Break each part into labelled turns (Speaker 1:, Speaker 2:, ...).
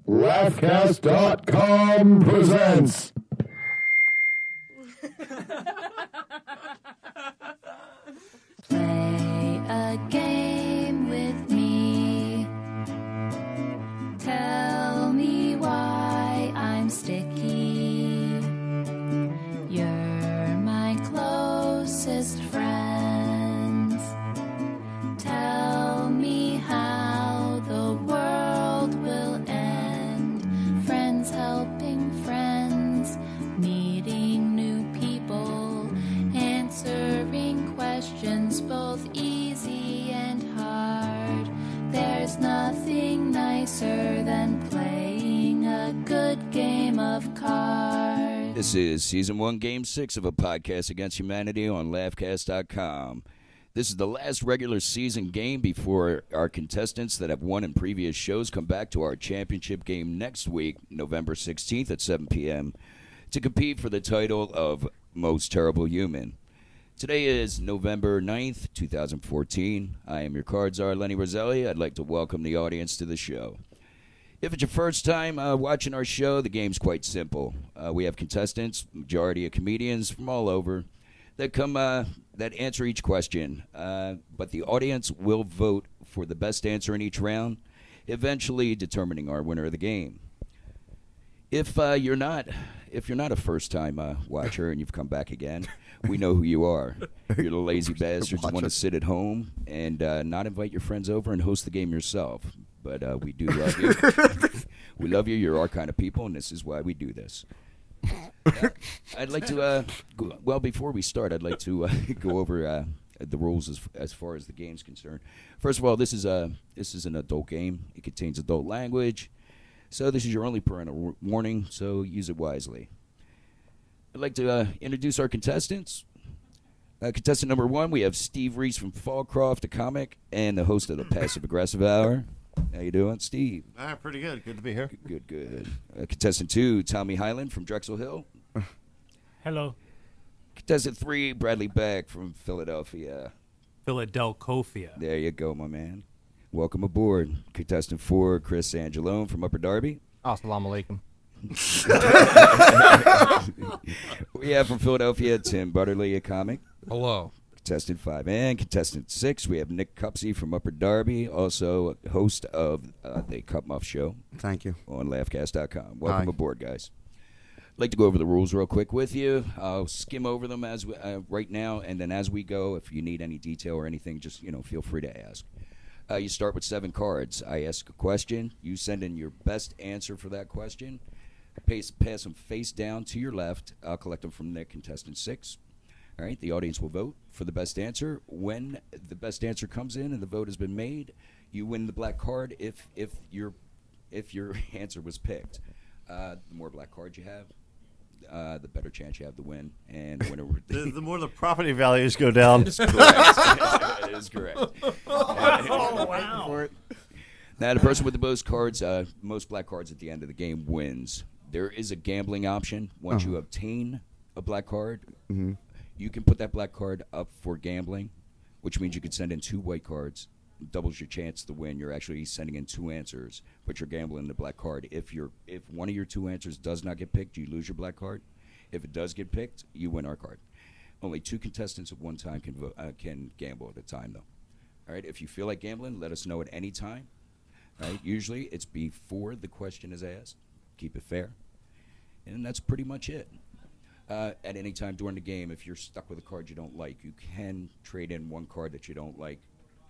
Speaker 1: Laughcast.com presents.
Speaker 2: Play a game with me. Tell me why I'm sticky. You're my closest friends. Tell me how the world will end. Friends helping friends, meeting new people, answering questions both easy and hard. There's nothing nicer than playing a good game of cards.
Speaker 3: This is Season 1, Game 6 of a podcast against humanity on Laughcast.com. This is the last regular season game before our contestants that have won in previous shows come back to our championship game next week, November 16th at 7 p.m., to compete for the title of Most Terrible Human. Today is November 9th, 2014. I am your card czar, Lenny Roselli. I'd like to welcome the audience to the show. If it's your first time watching our show, the game's quite simple. We have contestants, majority of comedians from all over, that come that answer each question. But the audience will vote for the best answer in each round, eventually determining our winner of the game. If you're not a first-time watcher and you've come back again, we know who you are. You're the lazy bastards who want to sit at home and not invite your friends over and host the game yourself. But we do love you. We love you. You're our kind of people, and this is why we do this. I'd like to, before we start, I'd like to go over the rules as far as the game's concerned. First of all, this is an adult game. It contains adult language. So this is your only parental warning, so use it wisely. I'd like to introduce our contestants. Contestant number 1, we have Steve Rees from Fallcroft, a comic, and the host of the Passive Aggressive Hour. How you doing, Steve?
Speaker 4: Pretty good. Good to be here.
Speaker 3: Good. Contestant 2, Tommy Highland from Drexel Hill.
Speaker 5: Hello.
Speaker 3: Contestant 3, Bradley Beck from Philadelphia.
Speaker 5: Philadelphia.
Speaker 3: There you go, my man. Welcome aboard. Contestant 4, Chris Angelone from Upper Darby.
Speaker 6: Assalamu alaikum.
Speaker 3: We have from Philadelphia, Tim Butterly, a comic.
Speaker 6: Hello.
Speaker 3: Contestant 5. And contestant 6, we have Nick Kupsey from Upper Darby, also host of the Cup Muff Show.
Speaker 4: Thank you.
Speaker 3: On Laughcast.com. Welcome
Speaker 4: Hi.
Speaker 3: aboard, guys. I'd like to go over the rules real quick with you. I'll skim over them as right now, and then as we go, if you need any detail or anything, just feel free to ask. You start with 7 cards. I ask a question. You send in your best answer for that question. Pass them face down to your left. I'll collect them from Nick, contestant 6. All right, the audience will vote for the best answer. When the best answer comes in and the vote has been made, you win the black card if your answer was picked. The more black cards you have, the better chance you have to win. And the winner
Speaker 4: The more the property values go down.
Speaker 3: is correct. That is correct.
Speaker 5: Oh, wow.
Speaker 3: Now, the person with the most cards, most black cards at the end of the game wins. There is a gambling option. Once you obtain a black card, you can put that black card up for gambling, which means you can send in 2 white cards. Doubles your chance to win. You're actually sending in 2 answers, but you're gambling the black card. If one of your 2 answers does not get picked, you lose your black card. If it does get picked, you win our card. Only 2 contestants at one time can gamble at a time, though. All right. If you feel like gambling, let us know at any time. All right. Usually, it's before the question is asked. Keep it fair, and that's pretty much it. At any time during the game, if you're stuck with a card you don't like, you can trade in 1 card that you don't like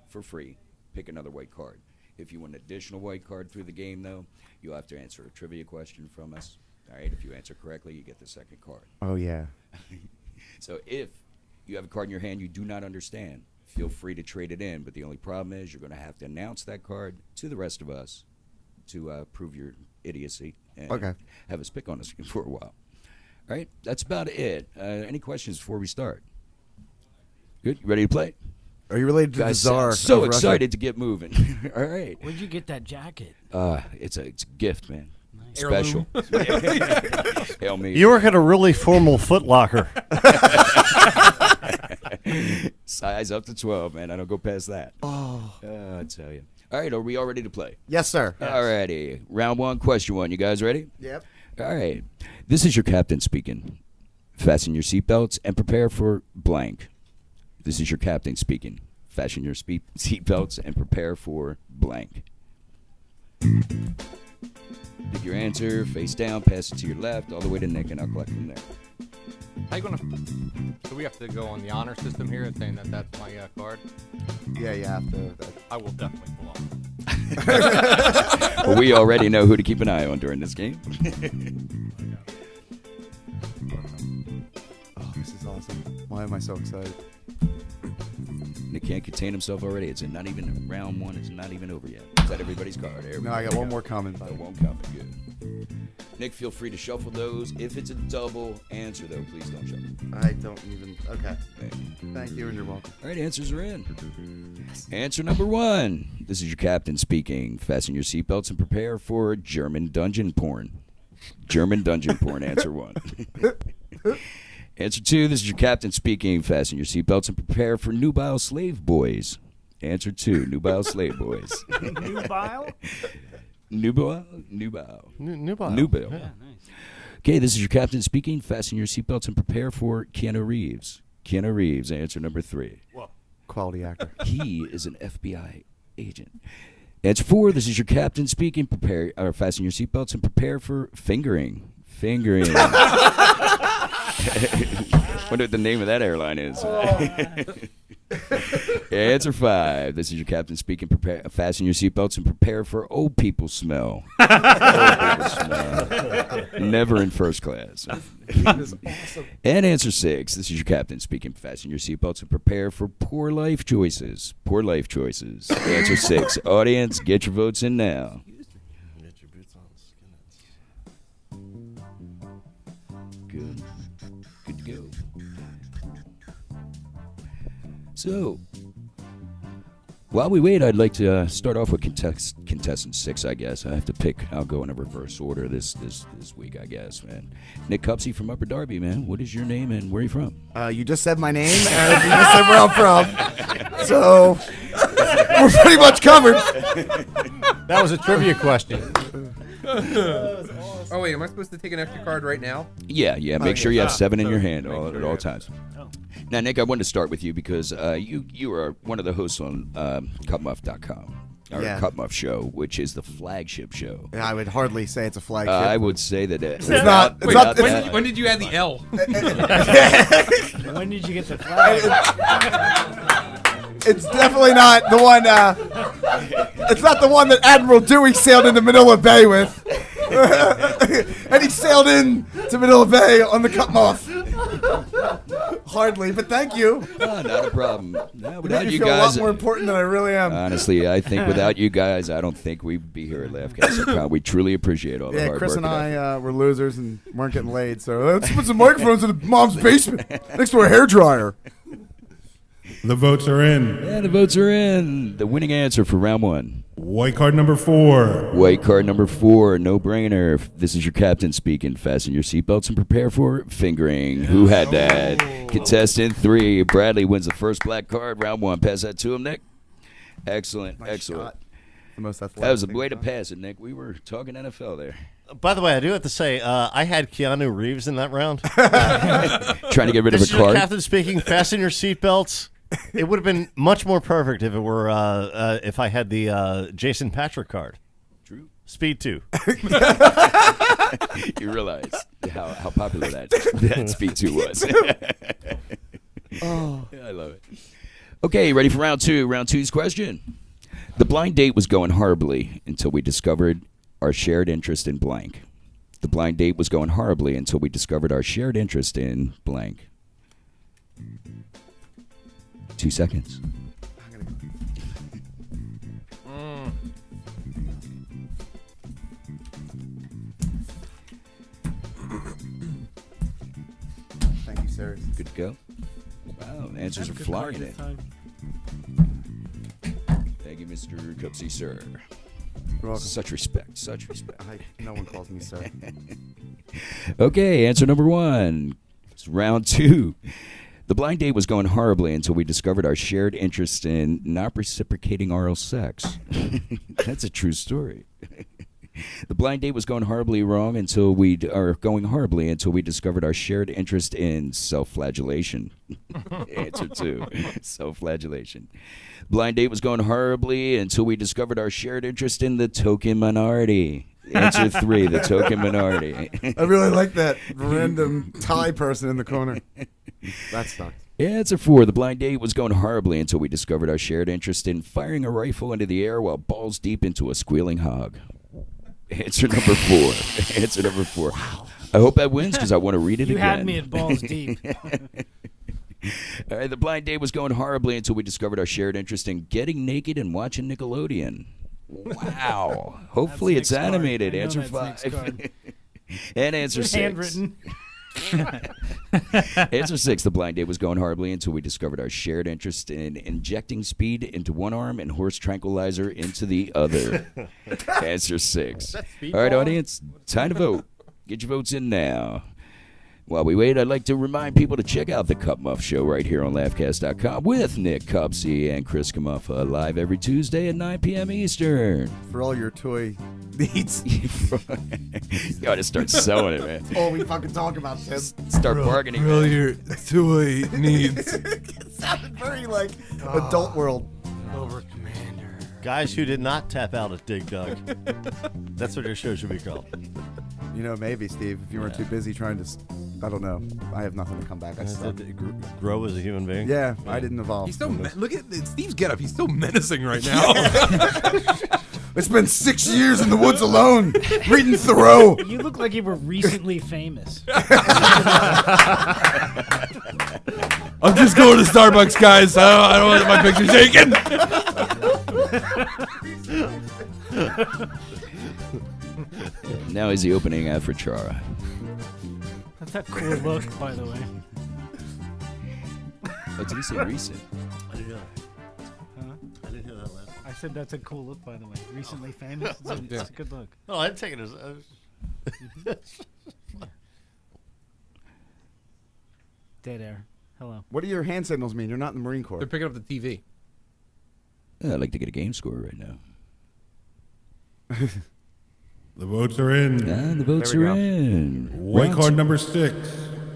Speaker 3: for free. Pick another white card. If you want an additional white card through the game, though, you'll have to answer a trivia question from us. All right, if you answer correctly, you get the second card.
Speaker 4: Oh, yeah.
Speaker 3: So if you have a card in your hand you do not understand, feel free to trade it in. But the only problem is you're going to have to announce that card to the rest of us to prove your idiocy and have us pick on us for a while. All right, that's about it. Any questions before we start? Good, you ready to play?
Speaker 4: Are you related to the
Speaker 3: Guys,
Speaker 4: Tsar?
Speaker 3: so
Speaker 4: of Russia?
Speaker 3: excited to get moving. All right.
Speaker 5: Where'd you get that jacket?
Speaker 3: It's a gift, man.
Speaker 5: Nice.
Speaker 3: Special. Hail me.
Speaker 4: You work at a really formal Foot Locker.
Speaker 3: Size up to 12, man. I don't go past that.
Speaker 4: Oh.
Speaker 3: I tell you. All right, are we all ready to play?
Speaker 6: Yes, sir.
Speaker 3: All righty. Round 1, question 1. You guys ready?
Speaker 6: Yep.
Speaker 3: All right. This is your captain speaking. Fasten your seatbelts and prepare for blank. This is your captain speaking. Fasten your seatbelts and prepare for blank. Pick your answer, face down, pass it to your left, all the way to Nick, and I'll collect from there.
Speaker 7: How you gonna? So we have to go on the honor system here and saying that that's my card.
Speaker 6: Yeah, you have to.
Speaker 7: I will definitely pull off.
Speaker 3: Well, we already know who to keep an eye on during this game.
Speaker 6: Oh, this is awesome. Why am I so excited?
Speaker 3: Nick can't contain himself already. It's not even round 1. It's not even over yet. Is that everybody's card?
Speaker 6: No, I got one more coming.
Speaker 3: That won't count. Good. Nick, feel free to shuffle those. If it's a double answer, though, please don't shuffle.
Speaker 6: I don't even. Okay. Thank you, and you're welcome.
Speaker 3: All right, answers are in. Answer number 1. This is your captain speaking. Fasten your seatbelts and prepare for German dungeon porn. German dungeon porn, answer 1. Answer 2, this is your captain speaking. Fasten your seatbelts and prepare for nubile slave boys. Answer 2, nubile slave boys.
Speaker 5: Nubile?
Speaker 3: Nubile?
Speaker 4: Nubile.
Speaker 5: Yeah, nice.
Speaker 3: Okay, this is your captain speaking. Fasten your seatbelts and prepare for Keanu Reeves. Keanu Reeves, answer number 3.
Speaker 6: Quality actor.
Speaker 3: He is an FBI agent. Answer 4, this is your captain speaking. Fasten your seatbelts and prepare for fingering. Fingering. Wonder what the name of that airline is. Answer 5. This is your captain speaking. Fasten your seatbelts and prepare for old people smell. Old people smell. Never in first class.
Speaker 6: That is awesome.
Speaker 3: And answer 6. This is your captain speaking. Fasten your seatbelts and prepare for poor life choices. Poor life choices. Answer 6. Audience, get your votes in now.
Speaker 4: Get your boots on,
Speaker 3: Good. Good to go. So, while we wait, I'd like to start off with contestant 6, I guess. I have to pick. I'll go in a reverse order this week, I guess, man. Nick Kupsey from Upper Darby, man. What is your name and where are you from?
Speaker 6: You just said my name, and you just said where I'm from. So, we're pretty much covered.
Speaker 7: That was a trivia question.
Speaker 8: Oh wait, am I supposed to take an extra card right now?
Speaker 3: Yeah. Make sure you have 7 in your hand
Speaker 8: Make sure
Speaker 3: at
Speaker 8: I
Speaker 3: all
Speaker 8: have
Speaker 3: times. Now, Nick, I wanted to start with you because you are one of the hosts on Cutmuff.com, or
Speaker 6: Yeah.
Speaker 3: Cutmuff Show, which is the flagship show.
Speaker 6: I would hardly say it's a flagship.
Speaker 3: I would say that
Speaker 6: It's not. It's
Speaker 8: Wait,
Speaker 6: not.
Speaker 8: when did you add the L?
Speaker 5: When did you get the flag?
Speaker 6: It's definitely not the one. It's not the one that Admiral Dewey sailed into Manila Bay with. And he sailed in to Manila Bay on the Cutmuff. Hardly, but thank you.
Speaker 3: Oh, not a problem. No,
Speaker 6: You make
Speaker 3: without
Speaker 6: me
Speaker 3: you
Speaker 6: feel
Speaker 3: guys,
Speaker 6: a lot more important than I really am.
Speaker 3: honestly, I think without you guys, I don't think we'd be here at Laughcast. We truly appreciate all the
Speaker 6: Yeah,
Speaker 3: hard
Speaker 6: Chris
Speaker 3: work.
Speaker 6: and I were losers and weren't getting laid, so let's put some microphones in the mom's basement next to a hairdryer.
Speaker 1: The votes are in.
Speaker 3: Yeah, the votes are in. The winning answer for round 1.
Speaker 1: White card number 4.
Speaker 3: White card number 4, no brainer. This is your captain speaking. Fasten your seatbelts and prepare for fingering. Who had that? Contestant 3. Bradley wins the first black card. Round 1. Pass that to him, Nick. Excellent.
Speaker 6: Nice
Speaker 3: Excellent.
Speaker 6: shot. The most athletic
Speaker 3: That was a
Speaker 6: thing
Speaker 3: way to
Speaker 6: I've done.
Speaker 3: pass it, Nick. We were talking NFL there.
Speaker 4: By the way, I do have to say, I had Keanu Reeves in that round.
Speaker 3: Trying to get rid of
Speaker 4: This
Speaker 3: a
Speaker 4: is your
Speaker 3: card.
Speaker 4: captain speaking. Fasten your seatbelts. It would have been much more perfect if it were if I had the Jason Patrick card.
Speaker 3: True.
Speaker 4: Speed 2.
Speaker 3: You realize how popular that Speed 2 was.
Speaker 6: Oh.
Speaker 3: Yeah, I love it. Okay, ready for round 2? Round 2's question. The blind date was going horribly until we discovered our shared interest in blank. The blind date was going horribly until we discovered our shared interest in blank. 2 seconds.
Speaker 6: Thank you, sir.
Speaker 3: Good to go. Wow, answers are flying in. Thank you, Mr. Kupsey, sir.
Speaker 6: You're welcome.
Speaker 3: Such respect, such respect.
Speaker 6: No one calls me sir.
Speaker 3: Okay, answer number 1. It's round 2. The blind date was going horribly until we discovered our shared interest in not reciprocating oral sex. That's a true story. The blind date was going horribly until we discovered our shared interest in self-flagellation. Answer 2, self-flagellation. Blind date was going horribly until we discovered our shared interest in the token minority. Answer 3, the token minority.
Speaker 6: I really like that random Thai person in the corner. That sucked.
Speaker 3: Answer 4, the blind date was going horribly until we discovered our shared interest in firing a rifle into the air while balls deep into a squealing hog. Answer number 4. Answer number 4. Wow. I hope that wins because I want to read it
Speaker 5: You
Speaker 3: again.
Speaker 5: had me at balls deep.
Speaker 3: All right, the blind date was going horribly until we discovered our shared interest in getting naked and watching Nickelodeon. Wow. Hopefully it's
Speaker 5: Nick's card.
Speaker 3: animated.
Speaker 5: I know
Speaker 3: Answer
Speaker 5: that's Nick's
Speaker 3: 5.
Speaker 5: card.
Speaker 3: And answer 6.
Speaker 5: Handwritten.
Speaker 3: Answer 6, the blind date was going horribly until we discovered our shared interest in injecting speed into one arm and horse tranquilizer into the other. Answer 6. All right, audience, time to vote. Get your votes in now. While we wait, I'd like to remind people to check out the Cup Muff Show right here on laughcast.com with Nick Kupsey and Chris Camuffa live every Tuesday at 9 p.m. Eastern.
Speaker 6: For all your toy needs.
Speaker 3: You ought to start selling it, man.
Speaker 6: All we fucking talk about, Tim.
Speaker 3: Start bargaining.
Speaker 8: All your toy needs.
Speaker 6: It sounded very like adult world.
Speaker 7: Over Commander.
Speaker 4: Guys who did not tap out at Dig Dug. That's what your show should be called.
Speaker 6: You know, maybe, Steve, if you weren't too busy trying to, I don't know. I have nothing to come back. I suck.
Speaker 4: Grow as a human being.
Speaker 6: Yeah, I didn't evolve.
Speaker 8: He's so look at Steve's getup. He's so menacing right now.
Speaker 6: It's been 6 years in the woods alone, reading Thoreau.
Speaker 5: You look like you were recently famous.
Speaker 8: I'm just going to Starbucks, guys. I don't want my picture taken.
Speaker 3: Now is the opening ad for Chara.
Speaker 5: That's a cool look, by the way.
Speaker 3: Oh, did he say recent?
Speaker 4: I didn't hear that.
Speaker 5: Huh?
Speaker 4: I didn't hear that last.
Speaker 5: I said that's a cool look, by the way. Recently famous. It's a good look.
Speaker 4: Oh, I didn't take it as.
Speaker 5: Dead air. Hello.
Speaker 6: What do your hand signals mean? You're not in the Marine Corps.
Speaker 8: They're picking up the TV.
Speaker 3: I'd like to get a game score right now.
Speaker 1: The votes are in.
Speaker 3: And the votes are in.
Speaker 1: White card number 6.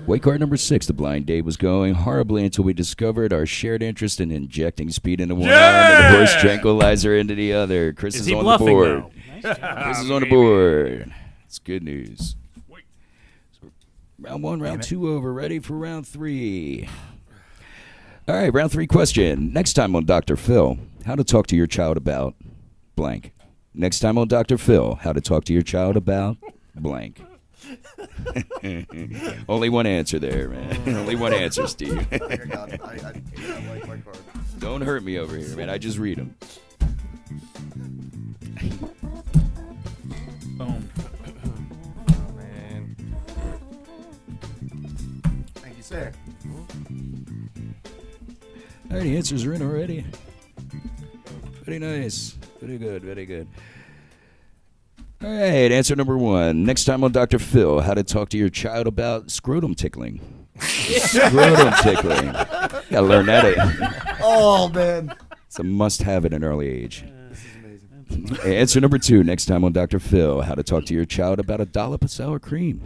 Speaker 3: White card number 6. The blind date was going horribly until we discovered our shared interest in injecting speed into one arm and horse tranquilizer into the other. Chris is
Speaker 5: he
Speaker 3: on the
Speaker 5: bluffing
Speaker 3: board.
Speaker 5: now? Nice job.
Speaker 3: Chris is on the board. It's good news. So, round 1, round 2 over. Ready for round 3. All right, round 3 question. Next time on Dr. Phil, how to talk to your child about blank. Next time on Dr. Phil, how to talk to your child about blank. Only one answer there, man. Only one answer, Steve.
Speaker 6: I like my card.
Speaker 3: Don't hurt me over here, man. I just read them.
Speaker 5: Boom.
Speaker 7: Man.
Speaker 6: Thank you, sir.
Speaker 3: All right, the answers are in already. Very nice. Very good, very good. All right, answer number 1. Next time on Dr. Phil, how to talk to your child about scrotum tickling. Scrotum tickling. Gotta learn that.
Speaker 6: Oh, man.
Speaker 3: It's a must-have at an early age.
Speaker 6: This is amazing.
Speaker 3: Answer number 2. Next time on Dr. Phil, how to talk to your child about a dollop of sour cream.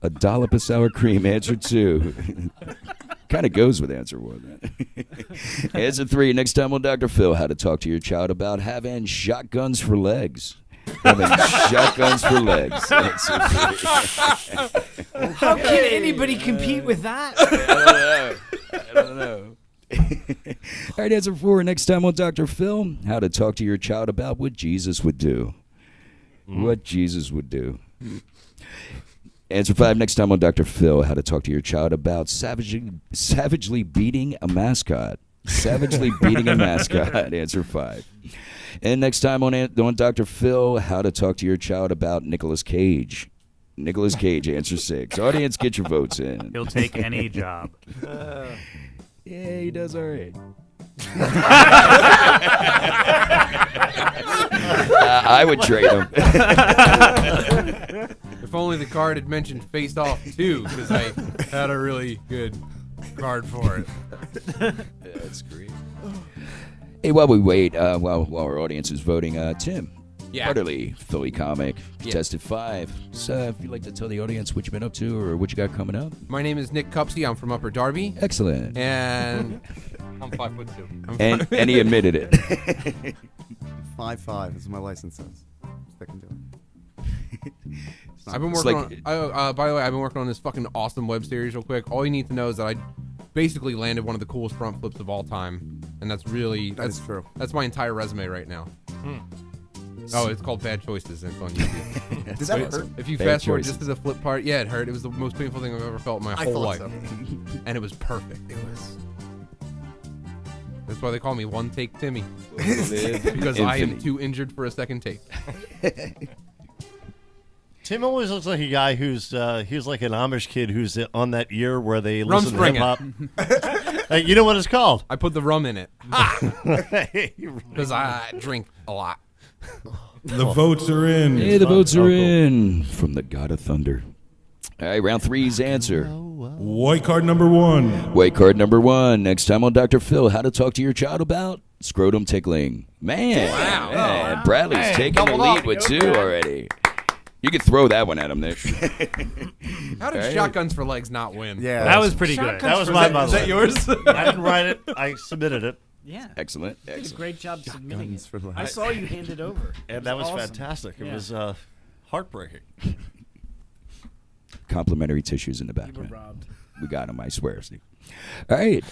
Speaker 3: A dollop of sour cream. Answer 2. Kind of goes with answer 1. Answer 3. Next time on Dr. Phil, how to talk to your child about having shotguns for legs. Having shotguns for legs. Answer 3.
Speaker 5: How can anybody compete with that?
Speaker 3: I don't know. All right, answer 4. Next time on Dr. Phil, how to talk to your child about what Jesus would do. What Jesus would do. Answer 5. Next time on Dr. Phil, how to talk to your child about savagely beating a mascot. Savagely beating a mascot. Answer 5. And next time on Dr. Phil, how to talk to your child about Nicolas Cage. Nicolas Cage. Answer 6. Audience, get your votes in.
Speaker 9: He'll take any job.
Speaker 3: Yeah, he does all right. I would trade him.
Speaker 8: If only the card had mentioned Face Off 2, because I had a really good card for it.
Speaker 3: That's great. Hey, while we wait, while our audience is voting, Tim.
Speaker 7: Yeah.
Speaker 3: Utterly Philly comic,
Speaker 7: Yeah.
Speaker 3: tested 5. So if you'd like to tell the audience what you've been up to or what you got coming up.
Speaker 7: My name is Nick Kupsey. I'm from Upper Darby.
Speaker 3: Excellent.
Speaker 7: And I'm 5'2".
Speaker 3: And he admitted it.
Speaker 6: 5'5" is what my license says. Sticking to it.
Speaker 7: I've been
Speaker 3: It's
Speaker 7: working
Speaker 3: like-
Speaker 7: on. By the way, I've been working on this fucking awesome web series real quick. All you need to know is that I basically landed one of the coolest front flips of all time, and that's
Speaker 6: That's true.
Speaker 7: That's my entire resume right now. Oh, it's called Bad Choices, and it's on YouTube.
Speaker 6: Did that hurt?
Speaker 7: If you
Speaker 3: Bad
Speaker 7: fast forward
Speaker 3: Choices.
Speaker 7: just to the flip part, yeah, it hurt. It was the most painful thing I've ever felt in my whole life, and it was perfect. It was. That's why they call me One Take Timmy, because I am
Speaker 3: Infinity.
Speaker 7: too injured for a second take.
Speaker 4: Tim always looks like a guy who's he's like an Amish kid who's on that year where they listen to hip hop. Hey, you know what it's called?
Speaker 7: I put the rum in it because I drink a lot.
Speaker 1: The votes are in.
Speaker 3: Hey, the votes are
Speaker 4: cool.
Speaker 3: in from the God of Thunder. All right, round 3's answer.
Speaker 1: White card number 1.
Speaker 3: White card number 1. Next time on Dr. Phil, how to talk to your child about scrotum tickling. Man, man, Bradley's taking the lead with 2 already. You could throw that one at him, Nick.
Speaker 7: How did Shotguns for Legs not win?
Speaker 6: Yeah.
Speaker 5: That was pretty good.
Speaker 4: That was mine, by the way.
Speaker 8: yours?
Speaker 4: I didn't write it. I submitted it,
Speaker 5: Yeah.
Speaker 3: Excellent.
Speaker 5: You did a
Speaker 3: Excellent.
Speaker 5: great job submitting
Speaker 6: Guns
Speaker 5: it.
Speaker 6: for life.
Speaker 5: I saw you hand it over.
Speaker 4: and that was
Speaker 5: awesome.
Speaker 4: fantastic. It
Speaker 5: Yeah.
Speaker 4: was heartbreaking.
Speaker 3: Complimentary tissues in the
Speaker 5: You were
Speaker 3: background.
Speaker 5: robbed.
Speaker 3: We got him, I swear, Steve. All right.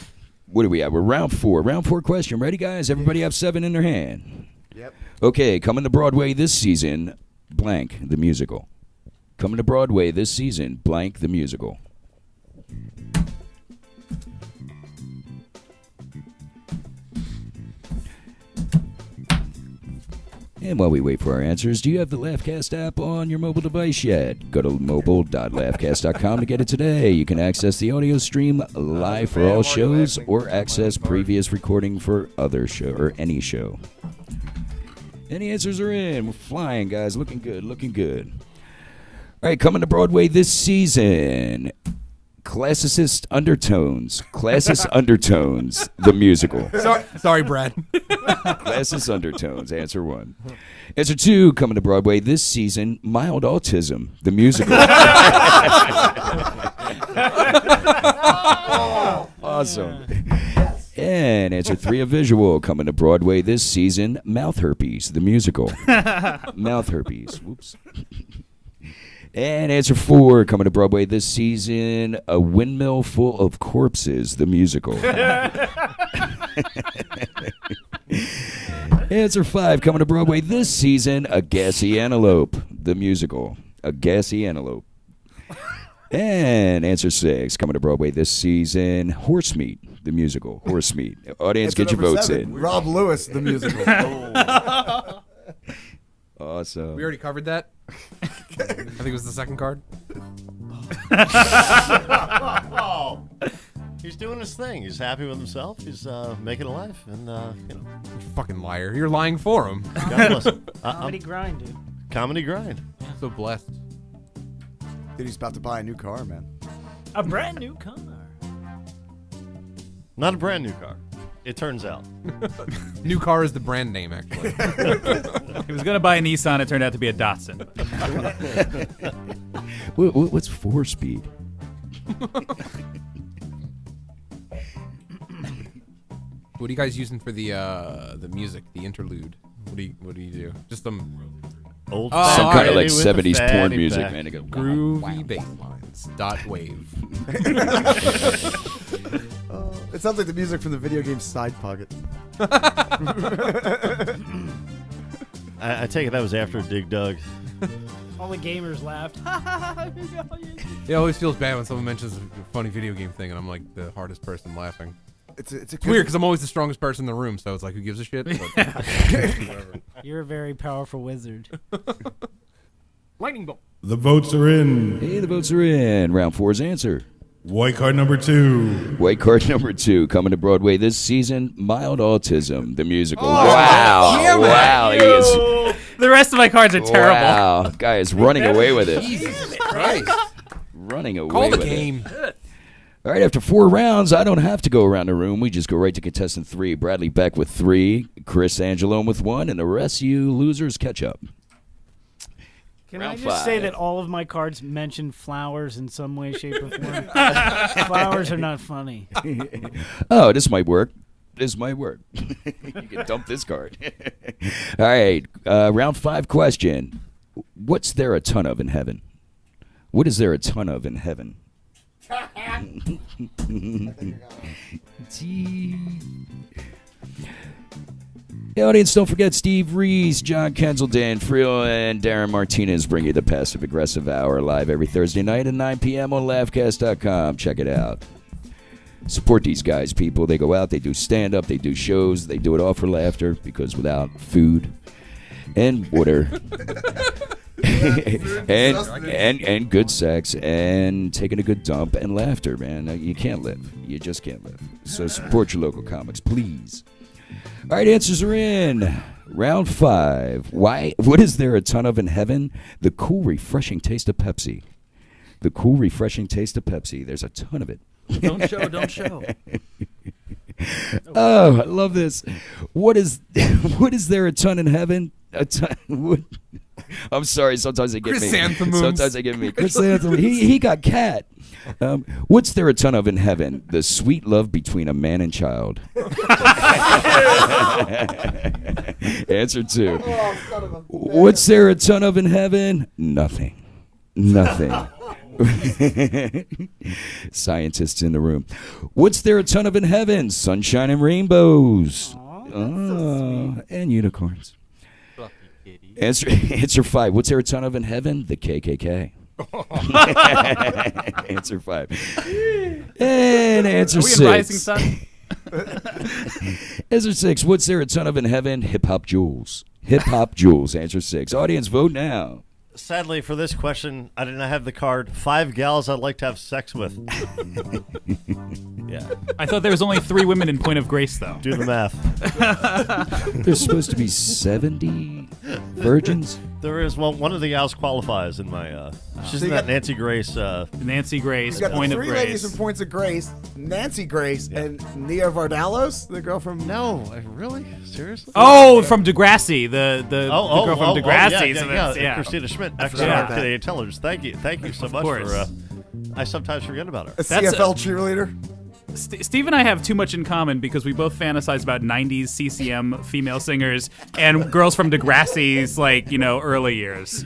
Speaker 3: What do we have? We're round 4. Round 4 question. Ready, guys? Everybody have 7 in their hand.
Speaker 6: Yep.
Speaker 3: Okay, coming to Broadway this season, blank the musical. Coming to Broadway this season, blank the musical. And while we wait for our answers, do you have the Laughcast app on your mobile device yet? Go to mobile.laughcast.com to get it today. You can access the audio stream live for all shows or access previous recording for other show or any show. Any answers are in. We're flying, guys. Looking good, looking good. All right, coming to Broadway this season. Classicist Undertones. Classist Undertones, the musical.
Speaker 7: Sorry, Brad.
Speaker 3: Classist Undertones, answer 1. Answer 2, coming to Broadway this season, Mild Autism, the musical. Awesome. And answer 3, a visual, coming to Broadway this season, Mouth Herpes, the musical. Mouth herpes. Whoops. And answer 4, coming to Broadway this season, A Windmill Full of Corpses, the musical. Answer 5, coming to Broadway this season, A Gassy Antelope, the musical. A Gassy Antelope. And answer 6, coming to Broadway this season, Horsemeat, the musical. Horsemeat. Audience,
Speaker 6: Answer
Speaker 3: get your
Speaker 6: number
Speaker 3: votes
Speaker 6: 7,
Speaker 3: in.
Speaker 6: Rob Lewis, the musical.
Speaker 3: Awesome.
Speaker 7: We already covered that. I think it was the second card.
Speaker 4: He's doing his thing. He's happy with himself. He's making a life, and you know,
Speaker 7: You fucking liar. You're lying for him.
Speaker 4: God bless him.
Speaker 5: Comedy grind, dude.
Speaker 4: Comedy grind.
Speaker 7: So blessed.
Speaker 6: Dude, he's about to buy a new car, man.
Speaker 5: A brand new car.
Speaker 4: Not a brand new car. It turns out.
Speaker 7: New car is the brand name, actually.
Speaker 9: He was going to buy a Nissan. It turned out to be a Datsun.
Speaker 3: What's 4-speed?
Speaker 7: What are you guys using for the music, the interlude? What do you do? Just some
Speaker 4: Old
Speaker 3: Some
Speaker 7: all
Speaker 3: kind of
Speaker 7: right,
Speaker 3: like
Speaker 4: with the
Speaker 3: 70s porn
Speaker 4: fatty
Speaker 3: music,
Speaker 4: back.
Speaker 3: man. They go,
Speaker 7: groovy bass lines. Dot wave.
Speaker 6: It sounds like the music from the video game Side Pocket.
Speaker 4: I take it that was after Dig Dug.
Speaker 5: All the gamers laughed.
Speaker 7: It always feels bad when someone mentions a funny video game thing, and I'm like the hardest person laughing.
Speaker 6: It's a
Speaker 7: It's weird because I'm always the strongest person in the room, so it's like, who gives a shit? But whatever.
Speaker 5: You're a very powerful wizard.
Speaker 7: Lightning bolt.
Speaker 1: The votes are in.
Speaker 3: Hey, the votes are in. Round 4's answer.
Speaker 1: White card number 2.
Speaker 3: White card number 2 coming to Broadway this season. Mild Autism, the musical. Wow!
Speaker 7: damn it.
Speaker 3: Wow! He is.
Speaker 9: The rest of my cards are terrible.
Speaker 3: Wow! Guy is running away with it.
Speaker 7: Jesus Christ.
Speaker 3: Running away
Speaker 7: Call the
Speaker 3: with
Speaker 7: game.
Speaker 3: it. All right, after 4 rounds, I don't have to go around the room. We just go right to contestant 3. Bradley Beck with 3, Chris Angelone with 1, and the rest of you losers catch up.
Speaker 5: Can
Speaker 3: Round
Speaker 5: I just say
Speaker 3: 5.
Speaker 5: that all of my cards mention flowers in some way, shape, or form? Flowers are not funny.
Speaker 3: Oh, this might work. This might work. You can dump this card. All right, round 5 question. What's there a ton of in heaven? What is there a ton of in heaven? The audience, don't forget Steve Rees, John Kenselden, Friel, and Darren Martinez bring you the Passive Aggressive Hour live every Thursday night at 9 p.m. on laughcast.com. Check it out. Support these guys, people. They go out, they do stand-up, they do shows, they do it all for laughter, because without food and water and good sex and taking a good dump and laughter, man, you can't live. You just can't live. So support your local comics, please. All right, answers are in. Round 5. What is there a ton of in heaven? The cool, refreshing taste of Pepsi. The cool, refreshing taste of Pepsi. There's a ton of it.
Speaker 9: Don't show.
Speaker 3: Oh, I love this. What is there a ton in heaven? A ton. What? I'm sorry. Sometimes they get me.
Speaker 7: Chrysanthemums.
Speaker 3: Sometimes they get me. Chrysanthemum. He got cat. What's there a ton of in heaven? The sweet love between a man and child. Answer 2. What's there a ton of in heaven? Nothing. Scientists in the room. What's there a ton of in heaven? Sunshine and rainbows. And unicorns. Answer 5. What's there a ton of in heaven? The KKK. Answer 5. And answer
Speaker 9: Are we
Speaker 3: 6.
Speaker 9: in Rising Sun?
Speaker 3: Answer 6. What's there a ton of in heaven? Hip hop jewels. Hip hop jewels. Answer 6. Audience, vote now.
Speaker 4: Sadly, for this question, I did not have the card 5 gals I'd like to have sex with. Yeah.
Speaker 9: I thought there was only 3 women in Point of Grace, though.
Speaker 4: Do the math.
Speaker 3: There's supposed to be 70 virgins.
Speaker 4: There is, well, one of the gals qualifies in my, she's in that Nancy Grace.
Speaker 9: Nancy Grace,
Speaker 6: You got
Speaker 9: Point
Speaker 6: the
Speaker 9: of
Speaker 6: 3 ladies
Speaker 9: Grace.
Speaker 6: in Points of Grace, Nancy Grace, and Nia Vardalos, the girl from...
Speaker 4: No, really? Seriously?
Speaker 9: Oh, from Degrassi, the girl from Degrassi.
Speaker 4: Yeah. Christina Schmidt, excellent Canadian intelligence. Thank you so much
Speaker 9: course.
Speaker 4: for. I sometimes forget about her.
Speaker 6: A CFL cheerleader.
Speaker 9: Steve and I have too much in common because we both fantasize about 90s CCM female singers and girls from Degrassi's, early years.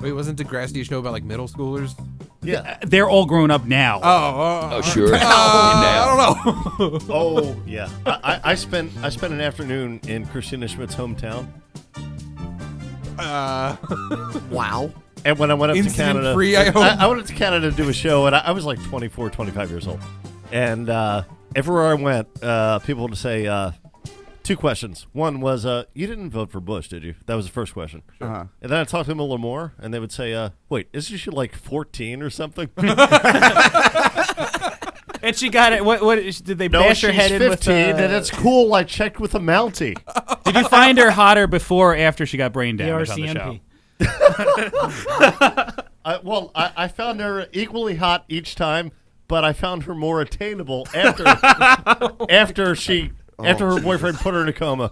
Speaker 7: Wait, wasn't Degrassi a show about like middle schoolers?
Speaker 4: Yeah.
Speaker 9: They're all grown up now.
Speaker 3: Oh, sure.
Speaker 7: I don't know.
Speaker 4: Oh, yeah. I spent an afternoon in Christina Schmidt's hometown.
Speaker 6: Wow.
Speaker 4: And when I went up to
Speaker 7: Incident
Speaker 4: Canada,
Speaker 7: free, I hope.
Speaker 4: I went up to Canada to do a show, and I was like 24, 25 years old. And everywhere I went, people would say 2 questions. One was, you didn't vote for Bush, did you? That was the first question.
Speaker 6: Uh-huh.
Speaker 4: And then I talked to them a little more, and they would say, wait, isn't she like 14 or something?
Speaker 9: And she got it. What did they
Speaker 4: No,
Speaker 9: bash
Speaker 4: she's
Speaker 9: her head
Speaker 4: 15,
Speaker 9: in with?
Speaker 4: and it's cool. I checked with a Mountie.
Speaker 9: Did you find her hotter before or after she got brain damage on the show?
Speaker 5: RCMP.
Speaker 4: I found her equally hot each time, but I found her more attainable after after her boyfriend put her in a coma.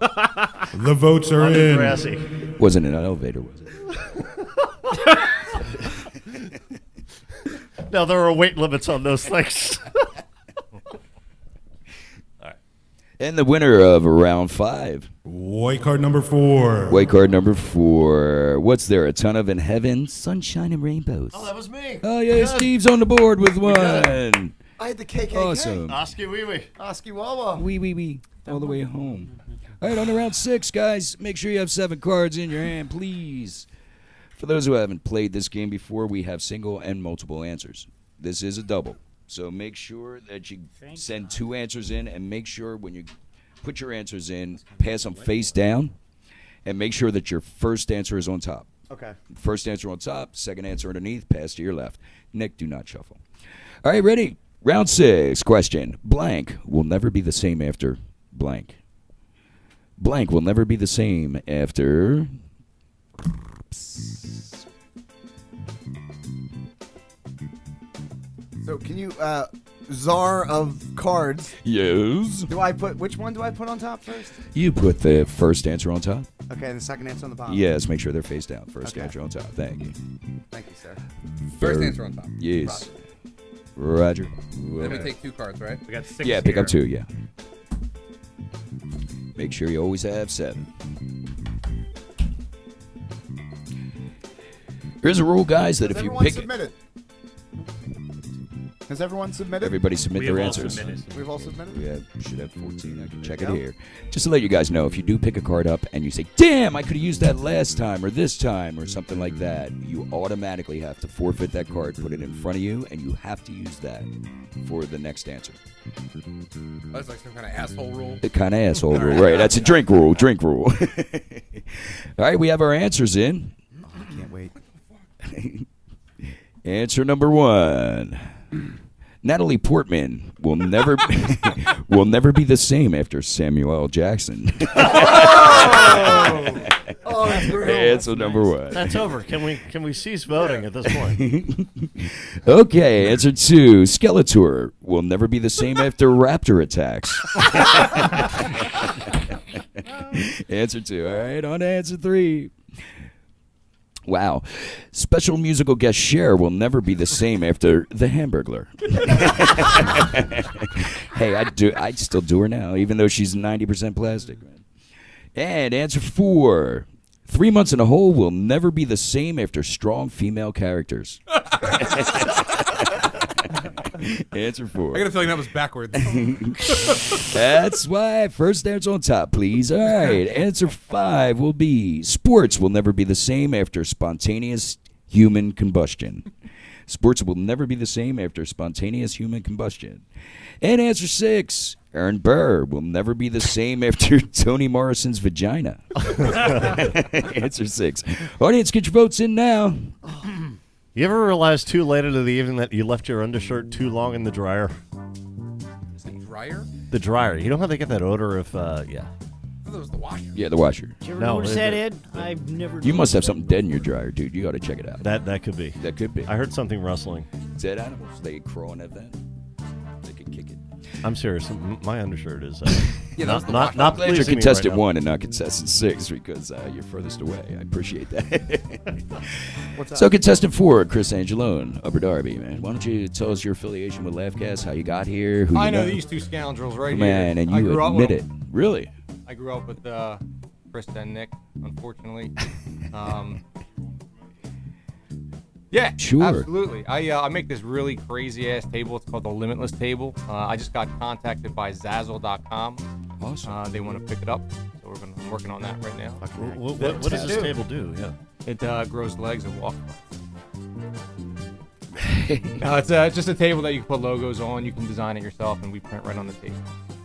Speaker 1: The votes are in.
Speaker 4: Grassy.
Speaker 3: Wasn't in an elevator, was it?
Speaker 4: No, there are weight limits on those things.
Speaker 3: And the winner of round 5.
Speaker 1: White card number 4.
Speaker 3: White card number 4. What's there a ton of in heaven? Sunshine and rainbows.
Speaker 4: Oh, that was me.
Speaker 3: Oh, yeah, Steve's on the board with 1.
Speaker 6: I had the KKK.
Speaker 3: Awesome.
Speaker 4: Oski wee wee.
Speaker 6: Oski Wawa.
Speaker 3: Wee. All the way home. All right, on to round 6, guys. Make sure you have 7 cards in your hand, please. For those who haven't played this game before, we have single and multiple answers. This is a double. So make sure that you send 2 answers in, and make sure when you put your answers in, pass them face down, and make sure that your first answer is on top.
Speaker 6: Okay.
Speaker 3: First answer on top, second answer underneath, pass to your left. Nick, do not shuffle. All right, ready? Round 6, question. Blank will never be the same after blank. Blank will never be the same after...
Speaker 6: So can you, czar of cards,
Speaker 3: Yes.
Speaker 6: which one do I put on top first?
Speaker 3: You put the first answer on top.
Speaker 6: Okay, the second answer on the bottom.
Speaker 3: Yes, make sure they're face down. First
Speaker 6: Okay.
Speaker 3: answer on top. Thank you.
Speaker 6: Thank you, sir.
Speaker 7: First answer on top.
Speaker 3: Yes. Roger.
Speaker 7: Then we take 2 cards, right?
Speaker 9: We got 6
Speaker 3: Yeah, pick
Speaker 9: here.
Speaker 3: up 2, yeah. Make sure you always have 7. Here's a rule, guys, that
Speaker 6: Has
Speaker 3: if you
Speaker 6: everyone
Speaker 3: pick
Speaker 6: submitted? Has everyone submitted?
Speaker 3: everybody submit
Speaker 9: We
Speaker 3: their
Speaker 9: have all
Speaker 3: answers.
Speaker 9: submitted.
Speaker 6: We've all submitted?
Speaker 3: We should have 14. I can check
Speaker 6: There
Speaker 3: it
Speaker 6: you go.
Speaker 3: here. Just to let you guys know, if you do pick a card up and you say, damn, I could have used that last time or this time or something like that, you automatically have to forfeit that card, put it in front of you, and you have to use that for the next answer.
Speaker 7: That's like some kind of asshole rule.
Speaker 3: The kind of asshole rule, right? That's a drink rule. All right, we have our answers in.
Speaker 6: I can't wait.
Speaker 3: Answer number 1. Natalie Portman will never be the same after Samuel L. Jackson.
Speaker 6: Oh, that's great.
Speaker 3: Answer number 1.
Speaker 4: That's over. Can we cease voting at this point?
Speaker 3: Okay, answer 2. Skeletor will never be the same after raptor attacks. Answer 2. All right, on to answer 3. Wow. Special musical guest Cher will never be the same after the Hamburglar. Hey, I'd still do her now, even though she's 90% plastic, man. And answer 4. 3 months in a hole will never be the same after strong female characters. Answer 4.
Speaker 7: I got a feeling that was backwards.
Speaker 3: That's why first answer on top, please. All right. Answer 5 will be sports will never be the same after spontaneous human combustion. Sports will never be the same after spontaneous human combustion. And answer 6, Aaron Burr will never be the same after Toni Morrison's vagina. Answer 6. Audience, get your votes in now.
Speaker 4: You ever realize too late into the evening that you left your undershirt too long in the dryer?
Speaker 7: Is it dryer?
Speaker 4: The dryer. You know how they get that odor of, yeah.
Speaker 7: I thought that was the washer.
Speaker 3: Yeah, the washer.
Speaker 5: Did you ever
Speaker 4: No,
Speaker 5: notice
Speaker 4: it-
Speaker 5: that, Ed? I've never.
Speaker 3: You must have something dead in your dryer, dude. You got to check it out.
Speaker 4: That could be.
Speaker 3: That could be.
Speaker 4: I heard something rustling.
Speaker 3: Dead animals. They crawl and have that. They could kick it.
Speaker 4: I'm serious. My undershirt is
Speaker 7: Yeah, that was the
Speaker 4: not
Speaker 3: I'm glad you're
Speaker 4: pleasing me
Speaker 3: contestant
Speaker 4: right now.
Speaker 3: 1 and not contestant 6 because you're furthest away. I appreciate that.
Speaker 6: What's up?
Speaker 3: So contestant 4, Chris Angelone, Upper Darby, man. Why don't you tell us your affiliation with Laughcast, how you got here, who
Speaker 10: I
Speaker 3: you
Speaker 10: know these 2 scoundrels right
Speaker 3: Man,
Speaker 10: here.
Speaker 3: and
Speaker 10: I
Speaker 3: you
Speaker 10: grew up
Speaker 3: admit
Speaker 10: with
Speaker 3: it.
Speaker 10: them.
Speaker 3: Really?
Speaker 10: I grew up with Chris and Nick, unfortunately. Yeah,
Speaker 3: Sure.
Speaker 10: absolutely. I make this really crazy ass table. It's called the Limitless Table. I just got contacted by Zazzle.com.
Speaker 3: Awesome.
Speaker 10: They want to pick it up, so I'm working on that right now.
Speaker 4: What does this table do? Yeah.
Speaker 10: It grows legs and walks. No, it's just a table that you can put logos on. You can design it yourself, and we print right on the table.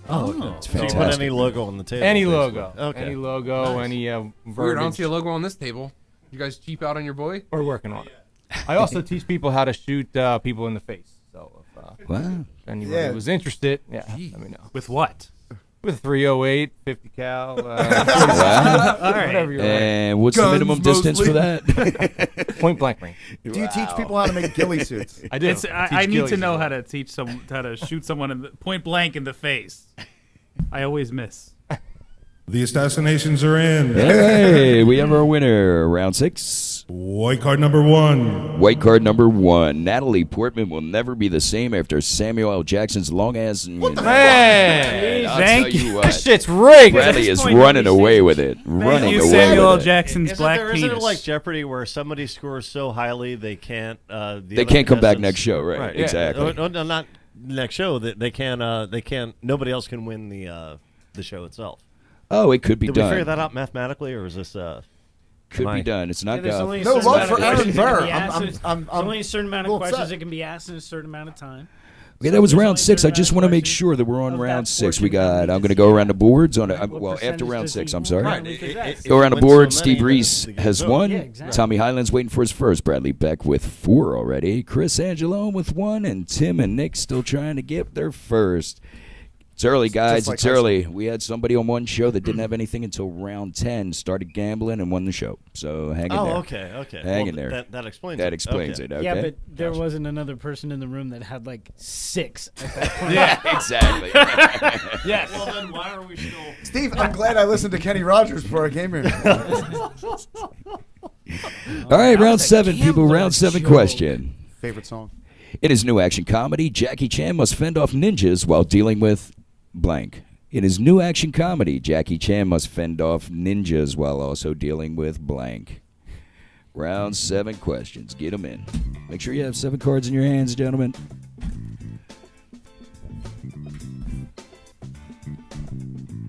Speaker 4: Oh, okay.
Speaker 3: It's
Speaker 4: So you put
Speaker 3: fantastic.
Speaker 4: any logo on the table.
Speaker 10: Any
Speaker 4: basically.
Speaker 10: logo.
Speaker 4: Okay.
Speaker 10: Any logo, any
Speaker 7: Weird, I don't
Speaker 10: verbiage.
Speaker 7: see a logo on this table. You guys cheap out on your boy?
Speaker 10: We're working on it. I also teach people how to shoot people in the face. So if
Speaker 3: Wow.
Speaker 10: anybody
Speaker 6: Yeah.
Speaker 10: was interested, yeah, let me know.
Speaker 9: With what?
Speaker 10: With 308, 50 cal,
Speaker 3: Wow.
Speaker 10: whatever you're right.
Speaker 3: And what's the
Speaker 8: Guns
Speaker 3: minimum distance for that?
Speaker 10: Point blank range.
Speaker 6: Do you teach people how to make ghillie suits?
Speaker 10: I do.
Speaker 9: I need to know how to teach how to shoot someone in the, point blank in the face. I always miss.
Speaker 1: The assassinations are in.
Speaker 3: Hey, we have our winner. Round 6.
Speaker 1: White card number 1.
Speaker 3: White card number 1. Natalie Portman will never be the same after Samuel L. Jackson's long ass.
Speaker 10: Man,
Speaker 3: I'll
Speaker 9: thank
Speaker 3: tell
Speaker 9: you.
Speaker 3: what.
Speaker 10: this shit's rigged.
Speaker 3: Bradley is
Speaker 5: point,
Speaker 3: running
Speaker 5: nobody
Speaker 3: away
Speaker 5: says-
Speaker 3: with it. Running
Speaker 9: you,
Speaker 3: away
Speaker 9: Samuel L.
Speaker 3: with it.
Speaker 9: Jackson's black
Speaker 4: Isn't
Speaker 9: penis.
Speaker 4: it like Jeopardy where somebody scores so highly they can't
Speaker 3: They can't come back next show, right?
Speaker 4: Yeah.
Speaker 3: Exactly.
Speaker 4: No, not next show. They can't. Nobody else can win the show itself.
Speaker 3: Oh, it could be
Speaker 4: Did we
Speaker 3: done.
Speaker 4: figure that out mathematically, or is this?
Speaker 3: Could
Speaker 4: am
Speaker 3: be
Speaker 4: I-
Speaker 3: done. It's not
Speaker 5: There's
Speaker 3: golf.
Speaker 5: only a
Speaker 6: No
Speaker 5: certain
Speaker 6: love
Speaker 5: amount
Speaker 6: for
Speaker 5: of
Speaker 6: Aaron
Speaker 5: questions that can
Speaker 6: Burr.
Speaker 5: be asked. There's
Speaker 6: I'm
Speaker 5: only a certain amount of
Speaker 6: little
Speaker 5: questions
Speaker 6: upset.
Speaker 5: that can be asked in a certain amount of time.
Speaker 3: Okay, that was
Speaker 5: There's
Speaker 3: round
Speaker 5: only
Speaker 3: 6. I
Speaker 5: certain
Speaker 3: just
Speaker 5: amount
Speaker 3: want
Speaker 5: of
Speaker 3: to make
Speaker 5: questions
Speaker 3: sure that we're on
Speaker 5: of
Speaker 3: round
Speaker 5: that
Speaker 3: 6. We
Speaker 5: portion that
Speaker 3: got.
Speaker 5: we
Speaker 3: I'm going to
Speaker 5: just
Speaker 3: go
Speaker 5: did.
Speaker 3: around the boards on.
Speaker 5: What
Speaker 3: Well, after
Speaker 5: percentage
Speaker 3: round
Speaker 5: does
Speaker 3: 6.
Speaker 5: he
Speaker 3: I'm sorry.
Speaker 5: want?
Speaker 4: Right.
Speaker 5: Because
Speaker 3: Go around the
Speaker 4: wins so
Speaker 3: board.
Speaker 4: many
Speaker 3: Steve
Speaker 4: that
Speaker 3: Rees
Speaker 4: they get
Speaker 3: has
Speaker 4: vote.
Speaker 3: one.
Speaker 5: Yeah, exactly.
Speaker 3: Tommy Highland's waiting for his first. Bradley Beck with 4 already. Chris Angelone with 1, and Tim and Nick still trying to get their first. It's early, guys.
Speaker 6: like
Speaker 3: It's
Speaker 6: high
Speaker 3: early. We had somebody on one show that didn't have anything until round 10, started gambling, and won the show. So hang in there.
Speaker 4: Okay.
Speaker 3: Hang
Speaker 4: Well,
Speaker 3: in there.
Speaker 4: That explains
Speaker 3: That
Speaker 4: it.
Speaker 3: explains
Speaker 4: Okay.
Speaker 3: it. Okay.
Speaker 5: Yeah, but there wasn't another person in the room that had like 6 at that point.
Speaker 3: Yeah, exactly.
Speaker 9: Yes.
Speaker 4: Well, then why are we still...
Speaker 6: Steve, I'm glad I listened to Kenny Rogers before I came here.
Speaker 3: All right, round 7, people. Round 7 question.
Speaker 6: Favorite song?
Speaker 3: In his new action comedy, Jackie Chan must fend off ninjas while dealing with blank. In his new action comedy, Jackie Chan must fend off ninjas while also dealing with blank. Round 7 questions. Get them in. Make sure you have 7 cards in your hands, gentlemen.